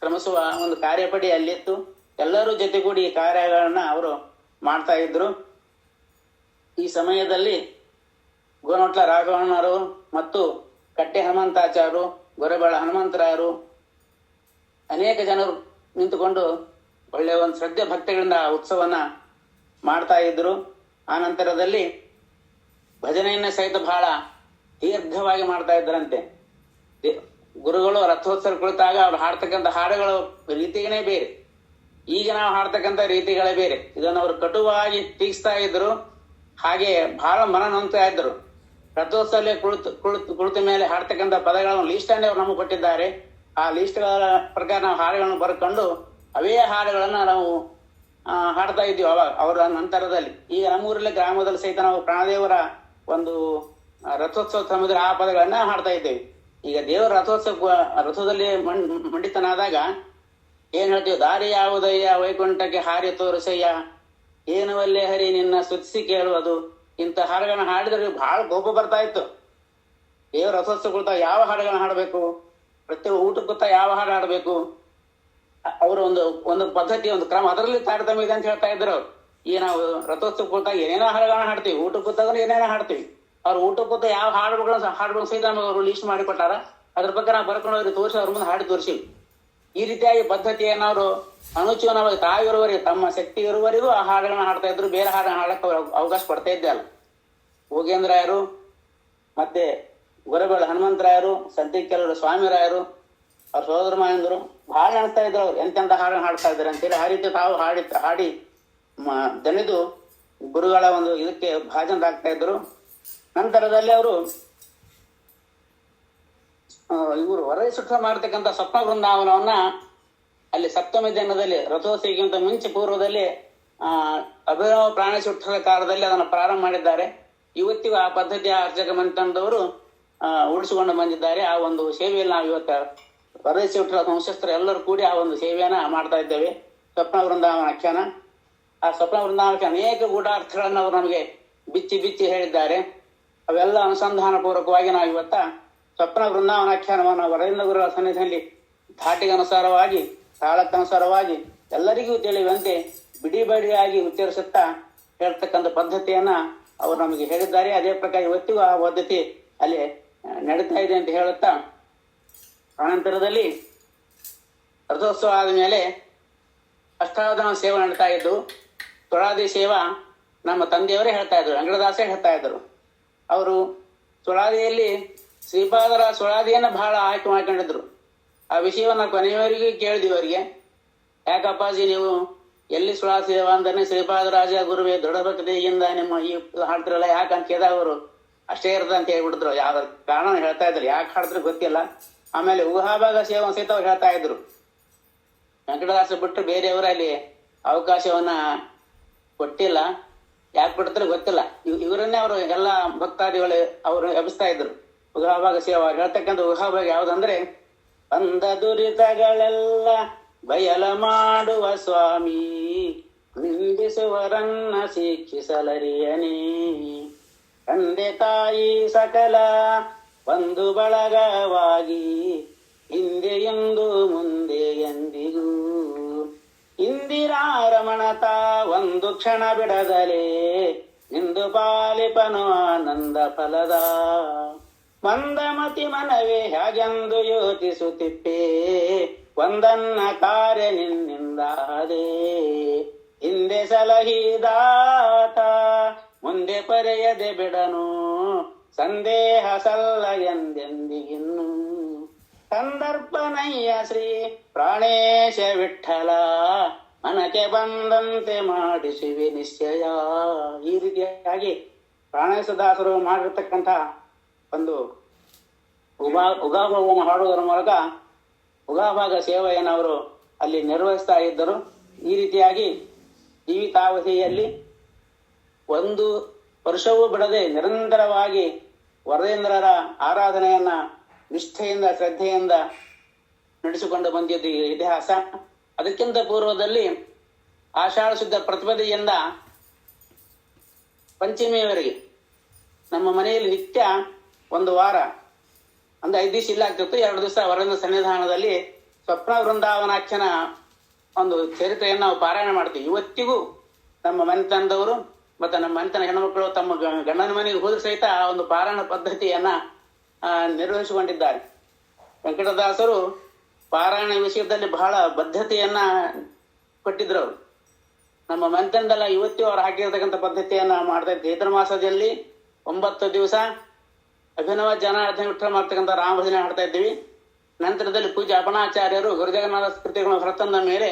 ಕ್ರಮಿಸುವ ಒಂದು ಕಾರ್ಯಪಡಿ ಅಲ್ಲಿತ್ತು. ಎಲ್ಲರೂ ಜೊತೆಗೂಡಿ ಈ ಕಾರ್ಯಗಳನ್ನ ಅವರು ಮಾಡ್ತಾ ಇದ್ರು. ಈ ಸಮಯದಲ್ಲಿ ಗೋನೊಟ್ಲ ರಾಘವಣ್ಣರು ಮತ್ತು ಕಟ್ಟೆ ಹನುಮಂತಾಚಾರ್ಯರು, ಗೊರೆಬಾಳ ಹನುಮಂತರಾಯರು ಅನೇಕ ಜನರು ನಿಂತುಕೊಂಡು ಒಳ್ಳೆಯ ಒಂದು ಶ್ರದ್ಧೆ ಭಕ್ತಿಗಳಿಂದ ಆ ಉತ್ಸವನ್ನ ಮಾಡ್ತಾ ಇದ್ರು. ಆ ನಂತರದಲ್ಲಿ ಭಜನೆಯನ್ನ ಸಹಿತ ಬಹಳ ದೀರ್ಘವಾಗಿ ಮಾಡ್ತಾ ಇದ್ರಂತೆ. ಗುರುಗಳು ರಥೋತ್ಸವ ಕುಳಿತಾಗ ಅವ್ರು ಹಾಡ್ತಕ್ಕಂಥ ಹಾಡುಗಳು ರೀತಿಗಳೇ ಬೇರೆ, ಈಗ ನಾವು ಹಾಡ್ತಕ್ಕಂಥ ರೀತಿಗಳೇ ಬೇರೆ. ಇದನ್ನು ಅವರು ಕಟುವಾಗಿ ಟೀಕಿಸ್ತಾ ಇದ್ರು. ಹಾಗೆ ಬಹಳ ಮನ ನೊಂತಾ ಇದ್ರು. ರಥೋತ್ಸವದಲ್ಲಿ ಕುಳಿತ ಮೇಲೆ ಹಾಡ್ತಕ್ಕಂಥ ಪದಗಳನ್ನು ಲೀಸ್ಟ್ ಅನ್ನೇ ಅವ್ರು ನಮಗೆ ಕೊಟ್ಟಿದ್ದಾರೆ. ಆ ಲೀಸ್ಟ್ಗಳ ಪ್ರಕಾರ ನಾವು ಹಾಡುಗಳನ್ನು ಬರ್ಕೊಂಡು ಅವೇ ಹಾಡುಗಳನ್ನ ನಾವು ಹಾಡ್ತಾ ಇದ್ವಿ ಅವಾಗ ಅವರ ನಂತರದಲ್ಲಿ. ಈಗ ನಮ್ಮೂರಲ್ಲಿ ಗ್ರಾಮದಲ್ಲಿ ಸಹಿತ ನಾವು ಪ್ರಾಣದೇವರ ಒಂದು ರಥೋತ್ಸವ ಸಮುದ್ರ ಆ ಪದಗಳನ್ನ ಹಾಡ್ತಾ ಇದ್ದೇವೆ. ಈಗ ದೇವರ ರಥದಲ್ಲಿ ಮಂಡಿತನಾದಾಗ ಏನ್ ಹೇಳ್ತೀವಿ, ದಾರಿ ಯಾವುದಯ್ಯ ವೈಕುಂಠಕ್ಕೆ ಹಾರಿ ತೋರಿಸಯ್ಯ, ಏನವಲ್ಲೇ ಹರಿ ನಿನ್ನ ಸ್ತುತಿಸಿ ಕೇಳುವುದು. ಇಂಥ ಹಾಡುಗಳನ್ನ ಹಾಡಿದ್ರೆ ಬಹಳ ಕೋಪ ಬರ್ತಾ ಇತ್ತು. ದೇವರ ರಥೋತ್ಸವ ಕುರಿತ ಯಾವ ಹಾಡುಗಳನ್ನ ಹಾಡಬೇಕು, ಪ್ರತಿಯೊಬ್ಬ ಊಟಕ್ಕೆ ಕೂತ ಯಾವ ಹಾಡು ಹಾಡಬೇಕು, ಅವರು ಒಂದು ಪದ್ಧತಿ, ಒಂದು ಕ್ರಮ, ಅದರಲ್ಲಿ ತಾರತಮ್ಯ ಇದೆ ಅಂತ ಹೇಳ್ತಾ ಇದ್ರು ಅವ್ರು. ಈಗ ನಾವು ರಥೋತ್ಸವ ಕೂತಾಗ ಏನೇನೋ ಹಾಡುಗಳನ್ನ ಹಾಡ್ತೀವಿ, ಊಟಕ್ಕೆ ಕೂತಾಗ ಏನೇನೋ ಹಾಡ್ತೀವಿ. ಅವ್ರು ಊಟಕ್ಕೆ ಕೂತ ಯಾವ ಹಾಡುಗಳು ಸಹಿತ ಅವರು ಲಿಸ್ಟ್ ಮಾಡಿ ಕೊಟ್ಟಾರ. ಅದ್ರ ಬಗ್ಗೆ ನಾವು ಬರ್ಕೊಂಡು ಅವ್ರಿಗೆ ತೋರಿಸಿ ಅವ್ರ ಮುಂದೆ ಹಾಡಿ ತೋರಿಸಿ. ಈ ರೀತಿಯಾಗಿ ಪದ್ಧತಿಯನ್ನು ಅವರು ಅನುಚೂನವಾಗಿ ತಾವಿರುವವರೆಗೆ, ತಮ್ಮ ಶಕ್ತಿ ಇರುವವರೆಗೂ ಆ ಹಾಡುಗಳನ್ನ ಹಾಡ್ತಾ ಇದ್ರು. ಬೇರೆ ಹಾಡನ್ನ ಹಾಡಕ್ಕೆ ಅವಕಾಶ ಪಡ್ತಾ ಇದ್ದೆ ಅಲ್ಲ. ಭೋಗೇಂದ್ರಾಯರು ಮತ್ತೆ ಗೊರಬೇಳ ಹನುಮಂತರಾಯರು, ಸಂತಿಕೆಲ್ಲರು ಸ್ವಾಮಿರಾಯರು, ಅವ್ರ ಸೋದರ ಮಾಯಂದರು ಬಹಳ ನೆನೆಸ್ತಾ ಇದ್ರು. ಅವ್ರು ಎಂತೆಂತ ಹಾಡನ್ನ ಹಾಡ್ತಾ ಇದ್ದಾರೆ ಅಂತೇಳಿ ಆ ರೀತಿ ತಾವು ಹಾಡಿ ದಣಿದು ಗುರುಗಳ ಒಂದು ಇದಕ್ಕೆ ಭಾಜನರಾಗ್ತಾ ಇದ್ರು. ನಂತರದಲ್ಲಿ ಅವರು ಇವರು ವರದಿ ಸುತ್ತ ಮಾಡತಕ್ಕಂಥ ಸ್ವಪ್ನ ಬೃಂದಾವನವನ್ನ ಅಲ್ಲಿ ಸಪ್ತಮಿ ದಿನದಲ್ಲಿ ರಥೋತ್ಸವಕ್ಕಿಂತ ಮುಂಚೆ ಪೂರ್ವದಲ್ಲಿ ಅಭಿನವ ಪ್ರಾಣೇಶ ವಿಠ್ಠಲ ಕಾಲದಲ್ಲಿ ಅದನ್ನು ಪ್ರಾರಂಭ ಮಾಡಿದ್ದಾರೆ. ಇವತ್ತಿಗೂ ಆ ಪದ್ಧತಿಯ ಅರ್ಚಕ ಮಂತ್ರಣದವರು ಉಳಿಸಿಕೊಂಡು ಬಂದಿದ್ದಾರೆ. ಆ ಒಂದು ಸೇವೆಯಲ್ಲಿ ನಾವು ಇವತ್ತು ವರದಿ ವಿಠ್ಠಲ ವಂಶಸ್ಥರು ಎಲ್ಲರೂ ಕೂಡಿ ಆ ಒಂದು ಸೇವೆಯನ್ನ ಮಾಡ್ತಾ ಇದ್ದೇವೆ. ಸ್ವಪ್ನ ವೃಂದಾವನ ಆಖ್ಯಾನ, ಆ ಸ್ವಪ್ನ ವೃಂದಾವನಕ್ಕೆ ಅನೇಕ ಗೂಢಾರ್ಥಗಳನ್ನು ಅವರು ನಮಗೆ ಬಿಚ್ಚಿ ಹೇಳಿದ್ದಾರೆ. ಅವೆಲ್ಲ ಅನುಸಂಧಾನ ಪೂರ್ವಕವಾಗಿ ನಾವು ಇವತ್ತ ಸ್ವಪ್ನ ವೃಂದಾವನಾಖ್ಯಾನವನ್ನು ವರೇಂದ್ರ ಗುರುಗಳ ಸನ್ನಿಧಿಯಲ್ಲಿ ಧಾಟಿಗನುಸಾರವಾಗಿ, ತಾಳಕ್ಕನುಸಾರವಾಗಿ ಎಲ್ಲರಿಗೂ ತಿಳಿಯುವಂತೆ ಬಿಡಿಯಾಗಿ ಉಚ್ಚರಿಸುತ್ತಾ ಹೇಳ್ತಕ್ಕಂಥ ಪದ್ಧತಿಯನ್ನ ಅವರು ನಮಗೆ ಹೇಳಿದ್ದಾರೆ. ಅದೇ ಪ್ರಕಾರ ಇವತ್ತಿಗೂ ಆ ಪದ್ಧತಿ ಅಲ್ಲಿ ನಡೀತಾ ಇದೆ ಅಂತ ಹೇಳುತ್ತಾ, ಅನಂತರದಲ್ಲಿ ರಥೋತ್ಸವ ಆದ ಮೇಲೆ ಅಷ್ಟಾವಧಾನ ಸೇವೆ ನಡೀತಾ ಇದ್ದು, ತುಳಾದಿ ಸೇವಾ ನಮ್ಮ ತಂದೆಯವರೇ ಹೇಳ್ತಾ ಇದ್ರು, ವೆಂಕಟದಾಸೇ ಹೇಳ್ತಾ ಇದ್ರು. ಅವರು ಸುಳಾದಿಯಲ್ಲಿ ಶ್ರೀಪಾದರ ಸುಳಾದಿಯನ್ನ ಬಹಳ ಆಯ್ಕೆ ಮಾಡ್ಕೊಂಡಿದ್ರು. ಆ ವಿಷಯವನ್ನ ಕೊನೆಯವರೆಗೂ ಕೇಳಿದ್ವಿ ಅವರಿಗೆ. ಯಾಕಪ್ಪಾಜಿ ನೀವು ಎಲ್ಲಿ ಸುಳಾ ಸೇವಾ ಅಂದ್ರೆ ಶ್ರೀಪಾದರಾಜ ಗುರುವೇ ದೊಡ್ಡ ಭಕ್ತಿಯಿಂದ ನಿಮ್ಮ ಈ ಹಾಡ್ತಿರಲ್ಲ ಯಾಕಂತ ಕೇಳಿದಾಗ ಅವರು ಅಷ್ಟೇ ಇರ್ತದೆ ಅಂತ ಹೇಳ್ಬಿಟ್ಟಿದ್ರು. ಯಾವ ಕಾರಣ ಹೇಳ್ತಾ ಇದ್ರು, ಯಾಕೆ ಹಾಡಿದ್ರು ಗೊತ್ತಿಲ್ಲ. ಆಮೇಲೆ ಊಹಾಭಾಗ ಸೇವಾ ಸಹಿತ ಅವ್ರು ಹೇಳ್ತಾ ಇದ್ರು. ವೆಂಕಟದಾಸ ಬಿಟ್ಟು ಬೇರೆಯವರು ಅಲ್ಲಿ ಅವಕಾಶವನ್ನ ಕೊಟ್ಟಿಲ್ಲ. ಯಾಕೆ ಬಿಡ್ತಾರೆ ಗೊತ್ತಿಲ್ಲ. ಇವರನ್ನೇ ಅವರು ಎಲ್ಲಾ ಭಕ್ತಾದಿಗಳು ಅವರು ಎಬ್ಬಿಸ್ತಾ ಇದ್ರು. ಉಗಾಭಾಗ ಸೇವಾ ಹೇಳ್ತಕ್ಕಂಥ ಉಗಾಭಾಗ ಯಾವ್ದಂದ್ರೆ, ಬಂದ ದುರಿತಗಳೆಲ್ಲ ಬಯಲ ಮಾಡುವ ಸ್ವಾಮಿ, ನಿಂದಿಸುವರನ್ನ ಶಿಕ್ಷಿಸಲರಿಯನೇ, ತಂದೆ ತಾಯಿ ಸಕಲ ಬಂಧು ಬಳಗವಾಗಿ, ಹಿಂದೆಯೆಂದು ಮುಂದೆ ಎಂದಿಗೂ ಇಂದಿರಾರಮಣತ ಒಂದು ಕ್ಷಣ ಬಿಡದಲೇ, ನಿಂದು ಪಾಲಿಪನು ಆನಂದ ಫಲದ ಮಂದಮತಿ ಮನವೇ ಹಾಗೆಂದು ಯೋಚಿಸುತ್ತಿಪ್ಪೆ, ಒಂದನ್ನ ಕಾರ್ಯ ನಿನ್ನಿಂದಾದೆ, ಹಿಂದೆ ಸಲಹಿದಾತ ಮುಂದೆ ಪರೆಯದೆ ಬಿಡನು, ಸಂದೇಹ ಸಲ್ಲ ಎಂದೆಂದಿಗಿನ್ನು, ಸಂದರ್ಪನಯ್ಯ ಶ್ರೀ ಪ್ರಾಣೇಶ ವಿಠಲ, ಮನಕ್ಕೆ ಬಂದಂತೆ ಮಾಡಿಸುವೆ ನಿಶ್ಚಯ. ಈ ರೀತಿಯಾಗಿ ಪ್ರಾಣೇಶದಾಸರು ಮಾಡಿರ್ತಕ್ಕಂಥ ಒಂದು ಉಗಾಭಾಗವನ್ನು ಹಾಡುವುದರ ಮೂಲಕ ಉಗಾಭಾಗ ಸೇವೆಯನ್ನು ಅವರು ಅಲ್ಲಿ ನಿರ್ವಹಿಸ್ತಾ ಇದ್ದರು. ಈ ರೀತಿಯಾಗಿ ಜೀವಿತಾವಧಿಯಲ್ಲಿ ಒಂದು ವರ್ಷವೂ ಬಿಡದೆ ನಿರಂತರವಾಗಿ ವರದೇಂದ್ರರ ಆರಾಧನೆಯನ್ನ ನಿಷ್ಠೆಯಿಂದ ಶ್ರದ್ಧೆಯಿಂದ ನಡೆಸಿಕೊಂಡು ಬಂದಿದ್ದು ಈ ಇತಿಹಾಸ. ಅದಕ್ಕಿಂತ ಪೂರ್ವದಲ್ಲಿ ಆಷಾಢ ಶುದ್ಧ ಪ್ರತಿಪದೆಯಿಂದ ಪಂಚಮಿಯವರೆಗೆ ನಮ್ಮ ಮನೆಯಲ್ಲಿ ನಿತ್ಯ ಒಂದು ವಾರ ಒಂದು 5 ದಿವಸ ಇಲ್ಲ ಆಗ್ತಿತ್ತು. 2 ದಿವಸ ವರೇಂದ್ರ ಸನ್ನಿಧಾನದಲ್ಲಿ ಸ್ವಪ್ನ ವೃಂದಾವನಾಖ್ಯನ ಒಂದು ಚರಿತ್ರೆಯನ್ನು ನಾವು ಪಾರಾಯಣ ಮಾಡ್ತೀವಿ. ಇವತ್ತಿಗೂ ನಮ್ಮ ಮನೆತನದವರು ಮತ್ತೆ ನಮ್ಮ ಮನೆತನ ಹೆಣ್ಮಕ್ಳು ತಮ್ಮ ಗಂಡನ ಮನೆಗೆ ಹೋದ ಸಹಿತ ಆ ಒಂದು ಪಾರಾಯಣ ಪದ್ಧತಿಯನ್ನ ನಿರ್ವಹಿಸಿಕೊಂಡಿದ್ದಾರೆ. ವೆಂಕಟದಾಸರು ಪಾರಾಯಣ ವಿಷಯದಲ್ಲಿ ಬಹಳ ಬದ್ಧತೆಯನ್ನ ಕೊಟ್ಟಿದ್ರು ಅವರು. ನಮ್ಮ ಮಂತ್ರಿಯಿಂದೆಲ್ಲ ಇವತ್ತು ಅವ್ರು ಹಾಕಿರ್ತಕ್ಕಂಥ ಪದ್ಧತಿಯನ್ನ ಮಾಡ್ತಾ ಇದ್ವಿ. ಚೈತ್ರ ಮಾಸದಲ್ಲಿ 9 ದಿವಸ ಅಭಿನವ ಜನಾರ್ದನ ವಿಠ್ಠಲ ಮಾಡ್ತಕ್ಕಂಥ ರಾಮ ಭಜನೆ ಹಾಡ್ತಾ ಇದ್ದೀವಿ. ನಂತರದಲ್ಲಿ ಪೂಜ್ಯ ಅಪಣಾಚಾರ್ಯರು ಗುರುಜಗನ್ನಾಥ ಕೃತಿಗಳ ಹೊರತಂದ ಮೇಲೆ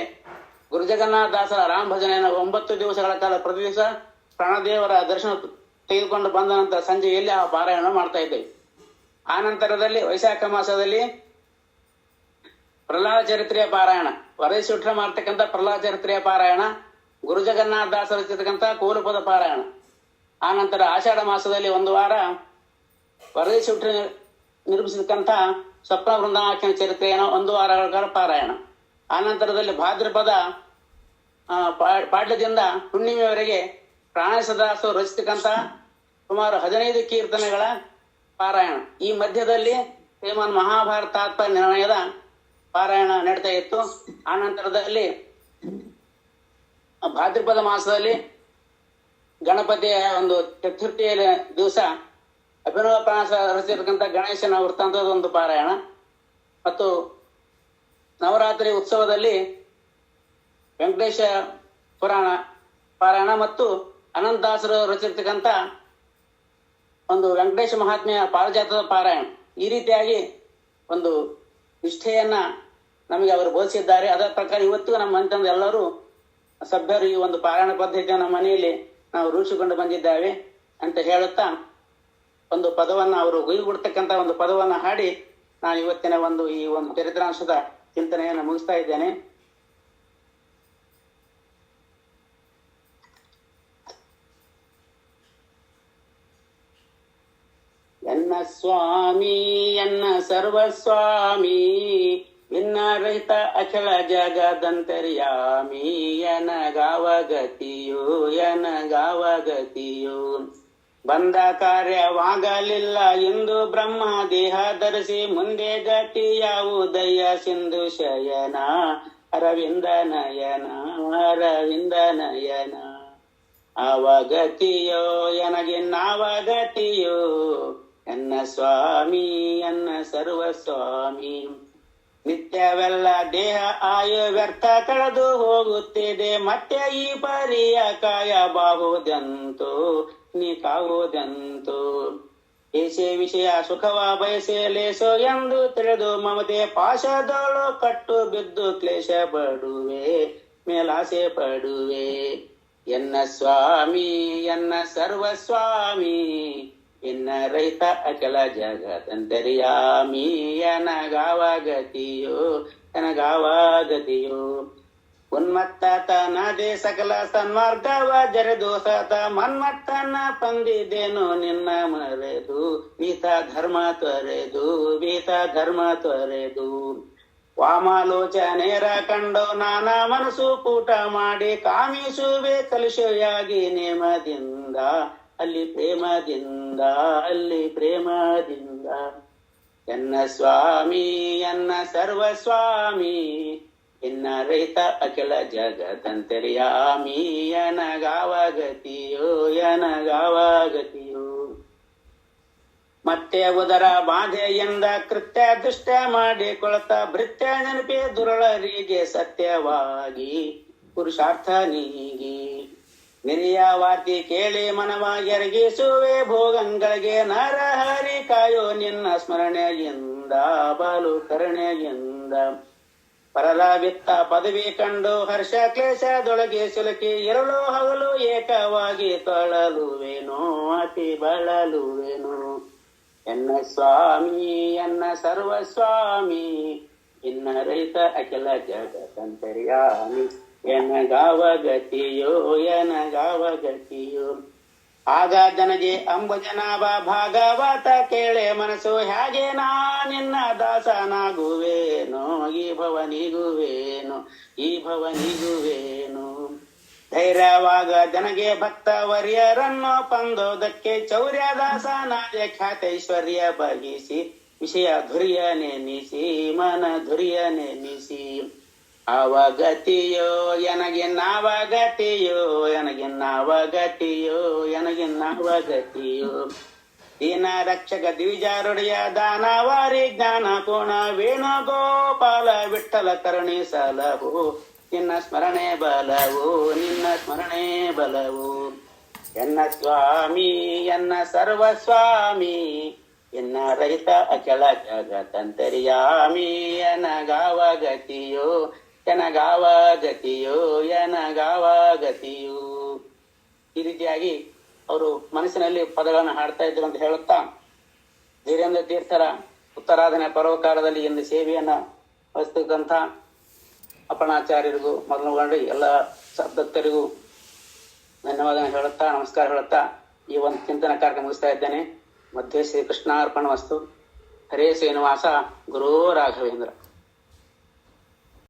ಗುರುಜಗನ್ನಾಥ ದಾಸರ ರಾಮ ಭಜನೆಯನ್ನು 9 ದಿವಸಗಳ ಕಾಲ ಪ್ರತಿ ದಿವಸ ಪ್ರಾಣದೇವರ ದರ್ಶನ ತೆಗೆದುಕೊಂಡು ಬಂದ ನಂತರ ಸಂಜೆಯಲ್ಲಿ ಆ ಪಾರಾಯಣ ಮಾಡ್ತಾ ಇದ್ದೇವೆ. ಆ ನಂತರದಲ್ಲಿ ವೈಶಾಖ ಮಾಸದಲ್ಲಿ ಪ್ರಹ್ಲಾದ ಚರಿತ್ರೆಯ ಪಾರಾಯಣ, ವರದೇಶಿ ವಿಠ್ಠಲ ಮಾಡ್ತಕ್ಕಂಥ ಪ್ರಹ್ಲಾದ ಚರಿತ್ರೆಯ ಪಾರಾಯಣ, ಗುರುಜಗನ್ನಾಥ ದಾಸರ ರಚಿತಕ್ಕಂಥ ಕೋಲುಪದ ಪಾರಾಯಣ. ಆ ನಂತರ ಆಷಾಢ ಮಾಸದಲ್ಲಿ 1 ವಾರ ವರದೇಶಿ ವಿಠ್ಠಲ ನಿರ್ಮಿಸಿರ್ತಕ್ಕಂಥ ಸ್ವಪ್ನ ವೃಂದಾವನ ಚರಿತ್ರೆಯನ್ನು 1 ವಾರಗಳ ಕಾಲ ಪಾರಾಯಣ. ಆ ನಂತರದಲ್ಲಿ ಭಾದ್ರಪದ ಪಾಡ್ಯದಿಂದ ಹುಣ್ಣಿಮೆಯವರೆಗೆ ಪ್ರಾಣೇಶದಾಸರು ರಚಿತಕ್ಕಂಥ ಸುಮಾರು 15 ಕೀರ್ತನೆಗಳ ಪಾರಾಯಣ. ಈ ಮಧ್ಯದಲ್ಲಿ ಶ್ರೀಮನ್ ಮಹಾಭಾರತ ತಾತ್ಪರ್ಯ ನಿರ್ಣಯದ ಪಾರಾಯಣ ನಡೀತಾ ಇತ್ತು. ಆ ನಂತರದಲ್ಲಿ ಭಾದ್ರಪದ ಮಾಸದಲ್ಲಿ ಗಣಪತಿಯ ಒಂದು ಚತುರ್ಥಿಯ ದಿವಸ ಅಭಿನವ ಪ್ರಾಣ ರಚಿಸಿರ್ತಕ್ಕಂಥ ಗಣೇಶನ ವೃತ್ತಾಂತದ ಒಂದು ಪಾರಾಯಣ ಮತ್ತು ನವರಾತ್ರಿ ಉತ್ಸವದಲ್ಲಿ ವೆಂಕಟೇಶ ಪುರಾಣ ಪಾರಾಯಣ ಮತ್ತು ಅನಂತದಾಸರು ರಚಿರ್ತಕ್ಕಂಥ ಒಂದು ವೆಂಕಟೇಶ ಮಹಾತ್ಮೆಯ ಪಾರಿಜಾತದ ಪಾರಾಯಣ. ಈ ರೀತಿಯಾಗಿ ಒಂದು ನಿಷ್ಠೆಯನ್ನ ನಮಗೆ ಅವರು ಬೋಧಿಸಿದ್ದಾರೆ. ಅದರ ಪ್ರಕಾರ ಇವತ್ತು ನಮ್ಮ ಮನೆತನದ ಎಲ್ಲರೂ ಸಭ್ಯರು ಈ ಒಂದು ಪಾರಾಯಣ ಪದ್ಧತಿಯನ್ನು ಮನೆಯಲ್ಲಿ ನಾವು ರೂಢಿಸಿಕೊಂಡು ಬಂದಿದ್ದೇವೆ ಅಂತ ಹೇಳುತ್ತಾ ಒಂದು ಪದವನ್ನ ಅವರು ಗುಯ್ಗುಡ್ತಕ್ಕಂಥ ಒಂದು ಪದವನ್ನ ಹಾಡಿ ನಾನು ಇವತ್ತಿನ ಈ ಒಂದು ಚರಿತ್ರಾಂಶದ ಚಿಂತನೆಯನ್ನು ಮುಗಿಸ್ತಾ ಇದ್ದೇನೆ. ಎನ್ನ ಸ್ವಾಮಿ ಎನ್ನ ಸರ್ವಸ್ವಾಮಿ ಭಿನ್ನರಹಿತ ಅಖಿಲ ಜಗದಂತರ್ಯಾಮಿ ಎನಗಾವಗತಿಯು ಎನಗಾವಗತಿಯು ಬಂದ ಕಾರ್ಯವಾಗಲಿಲ್ಲ ಎಂದು ಬ್ರಹ್ಮ ದೇಹ ಧರಿಸಿ ಮುಂದೆ ಗತಿ ಯಾವುದಯ್ಯ ಸಿಂಧು ಶಯನ ಅರವಿಂದ ನಯನ ಅರವಿಂದ ನಯನ ಅವಗತಿಯೋ ಎನಗಿನ್ನಾವಗತಿಯೋ ಎನ್ನ ಸ್ವಾಮಿ ಎನ್ನ ಸರ್ವಸ್ವಾಮಿ ನಿತ್ಯವೆಲ್ಲ ದೇಹ ಆಯು ವ್ಯರ್ಥ ಕಳೆದು ಹೋಗುತ್ತಿದೆ ಮತ್ತೆ ಈ ಪರಿಯ ಕಾಯಬಹುದೆಂತೋ ನೀ ಕಾವುದೆಂತೋ ಏಸೆ ವಿಷಯ ಸುಖವ ಬಯಸೆ ಲೇಸೋ ಎಂದು ತಿಳಿದು ಮಮತೆ ಪಾಶದೋಳು ಕಟ್ಟು ಬಿದ್ದು ಕ್ಲೇಶ ಪಡುವೆ ಮೇಲಾಸೆ ಪಡುವೆ ಎನ್ನ ಸ್ವಾಮಿ ಎನ್ನ ಸರ್ವಸ್ವಾಮಿ ಇನ್ನ ರೈತ ಅಖಿಲ ಜಗದಂತರ್ಯಾಮಿ ಎನಗಾವಗತಿಯೋ ಎನಗಾವಗತಿಯೋ ಉನ್ಮತ್ತತನದೇ ಸಕಲ ಸನ್ಮಾರ್ಗವ ಜರೆದು ಸತ ಮನ್ಮತ್ತನ ತಂದಿದ್ದೇನು ನಿನ್ನ ಮರೆದು ಭೀತ ಧರ್ಮ ತೊರೆದು ಭೀತ ಧರ್ಮ ತೊರೆದು ವಾಮಾಲೋಚನೆರ ಕಂಡು ನಾನಾ ಮನಸ್ಸು ಕೂಟ ಮಾಡಿ ಕಾಮಿಸುವೆ ಕಲುಷಯಾಗಿ ನೇಮದಿಂದ ಅಲ್ಲಿ ಪ್ರೇಮದಿಂದ ಅಲ್ಲಿ ಪ್ರೇಮದಿಂದ ಎನ್ನ ಸ್ವಾಮಿ ಎನ್ನ ಸರ್ವಸ್ವಾಮಿ ಇನ್ನ ರೈತ ಅಖಿಲ ಜಗದಂತರ್ಯಾಮಿ ಎನಗಾವಗತಿಯೋ ಎನಗಾವಗತಿಯೋ ಮತ್ತೆ ಉದರ ಬಾಧೆಯಿಂದ ಕೃತ್ಯ ದುಷ್ಟ ಮಾಡಿ ಕೊಳತ ಭೃತ್ಯ ನೆನಪಿ ದುರಳರಿಗೆ ಸತ್ಯವಾಗಿ ಪುರುಷಾರ್ಥ ನೀಗಿ ನಿರ್ಯಾವಾರ್ತಿ ಕೇಳಿ ಮನವಾಗಿರಗಿಸುವೆ ಭೋಗಂಗಳಿಗೆ ನರಹರಿ ಕಾಯೋ ನಿನ್ನ ಸ್ಮರಣೆಯಿಂದ ಬಲು ಕರುಣೆಯಿಂದ ಪರಲ ವಿತ್ತ ಪದವಿ ಕಂಡು ಹರ್ಷ ಕ್ಲೇಶದೊಳಗೆ ಸಿಲುಕಿ ಎರಳು ಹಗಲು ಏಕವಾಗಿ ತೊಳಲುವೆನು ಅತಿ ಬಳಲುವೆನು ಎನ್ನ ಸ್ವಾಮಿ ಎನ್ನ ಸರ್ವಸ್ವಾಮಿ ಇನ್ನ ರೈತ ಅಖಿಲ ಜಗದಂತರ್ಯಾಮಿ ಎನಗಾವಗತಿಯೋ ಎನಗಾವಗತಿಯೋ ಆಗ ಜನಗೆ ಅಂಬುಜನಾಭ ಭಾಗವತ ಕೇಳೆ ಮನಸ್ಸು ಹೇಗೆ ನಾ ನಿನ್ನ ದಾಸನಾಗುವೇನೋ ಈ ಭವನಿಗುವೇನು ಈ ಭವನಿಗುವೇನು ಧೈರ್ಯವಾಗ ಜನಗೆ ಭಕ್ತ ವರ್ಯರನ್ನು ಪಂದೋದಕ್ಕೆ ಚೌರ್ಯದಾಸನಾದ ಖ್ಯಾತೈಶ್ವರ್ಯ ಬಗಿಸಿ ವಿಷಯ ಧುರ್ಯ ನೆನೆಸಿ ಮನ ಧುರ್ಯ ನೆನೆಸಿ ಅವಗತಿಯೋ ಎನಗಿನ್ನಾವಗತಿಯೋ ಎನಗಿನ್ನಾವಗತಿಯೋ ಎನಗಿನ್ನಾವಗತಿಯೋ ದೀನ ರಕ್ಷಕ ದ್ವಿಜಾರುಡೆಯ ದಾನವಾರಿ ಜ್ಞಾನ ಪೂರ್ಣ ವೇಣುಗೋಪಾಲ ವಿಠಲ ಕರುಣಿ ಸಲಹು ನಿನ್ನ ಸ್ಮರಣೆ ಬಲವು ನಿನ್ನ ಸ್ಮರಣೆ ಬಲವು ಎನ್ನ ಸ್ವಾಮಿ ಎನ್ನ ಸರ್ವಸ್ವಾಮಿ ಎನ್ನ ರಹಿತ ಅಚಲ ಜಗತ್ತಂತರ್ಯಾಮಿ ಎನಗಾವ ಗತಿಯೋ ಎನಗಾವ ಗತಿಯೋ ಎನಗಾವ ಗತಿಯೋ. ಈ ರೀತಿಯಾಗಿ ಅವರು ಮನಸ್ಸಿನಲ್ಲಿ ಪದಗಳನ್ನು ಹಾಡ್ತಾ ಇದ್ರು ಅಂತ ಹೇಳುತ್ತಾ ಧೀರೇಂದ್ರ ತೀರ್ಥರ ಉತ್ತರಾಧನೆ ಪರ್ವಕಾಲದಲ್ಲಿ ಎಂದು ಸೇವೆಯನ್ನ ವಹಿಸ್ತಕ್ಕಂಥ ಅಪಣಾಚಾರ್ಯರಿಗೂ ಮೊದಲುಗೊಂಡು ಎಲ್ಲ ಭಕ್ತರಿಗೂ ಧನ್ಯವಾದ ಹೇಳುತ್ತಾ ನಮಸ್ಕಾರ ಹೇಳುತ್ತಾ ಈ ಒಂದು ಚಿಂತನ ಕಾರ್ಯಕ್ರಮ ಮುಗಿಸ್ತಾ ಇದ್ದೇನೆ. ಮಧ್ಯ ಶ್ರೀ ಕೃಷ್ಣಾರ್ಪಣ ವಸ್ತು. ಹರೇ ಶ್ರೀನಿವಾಸ ಗುರು ರಾಘವೇಂದ್ರ.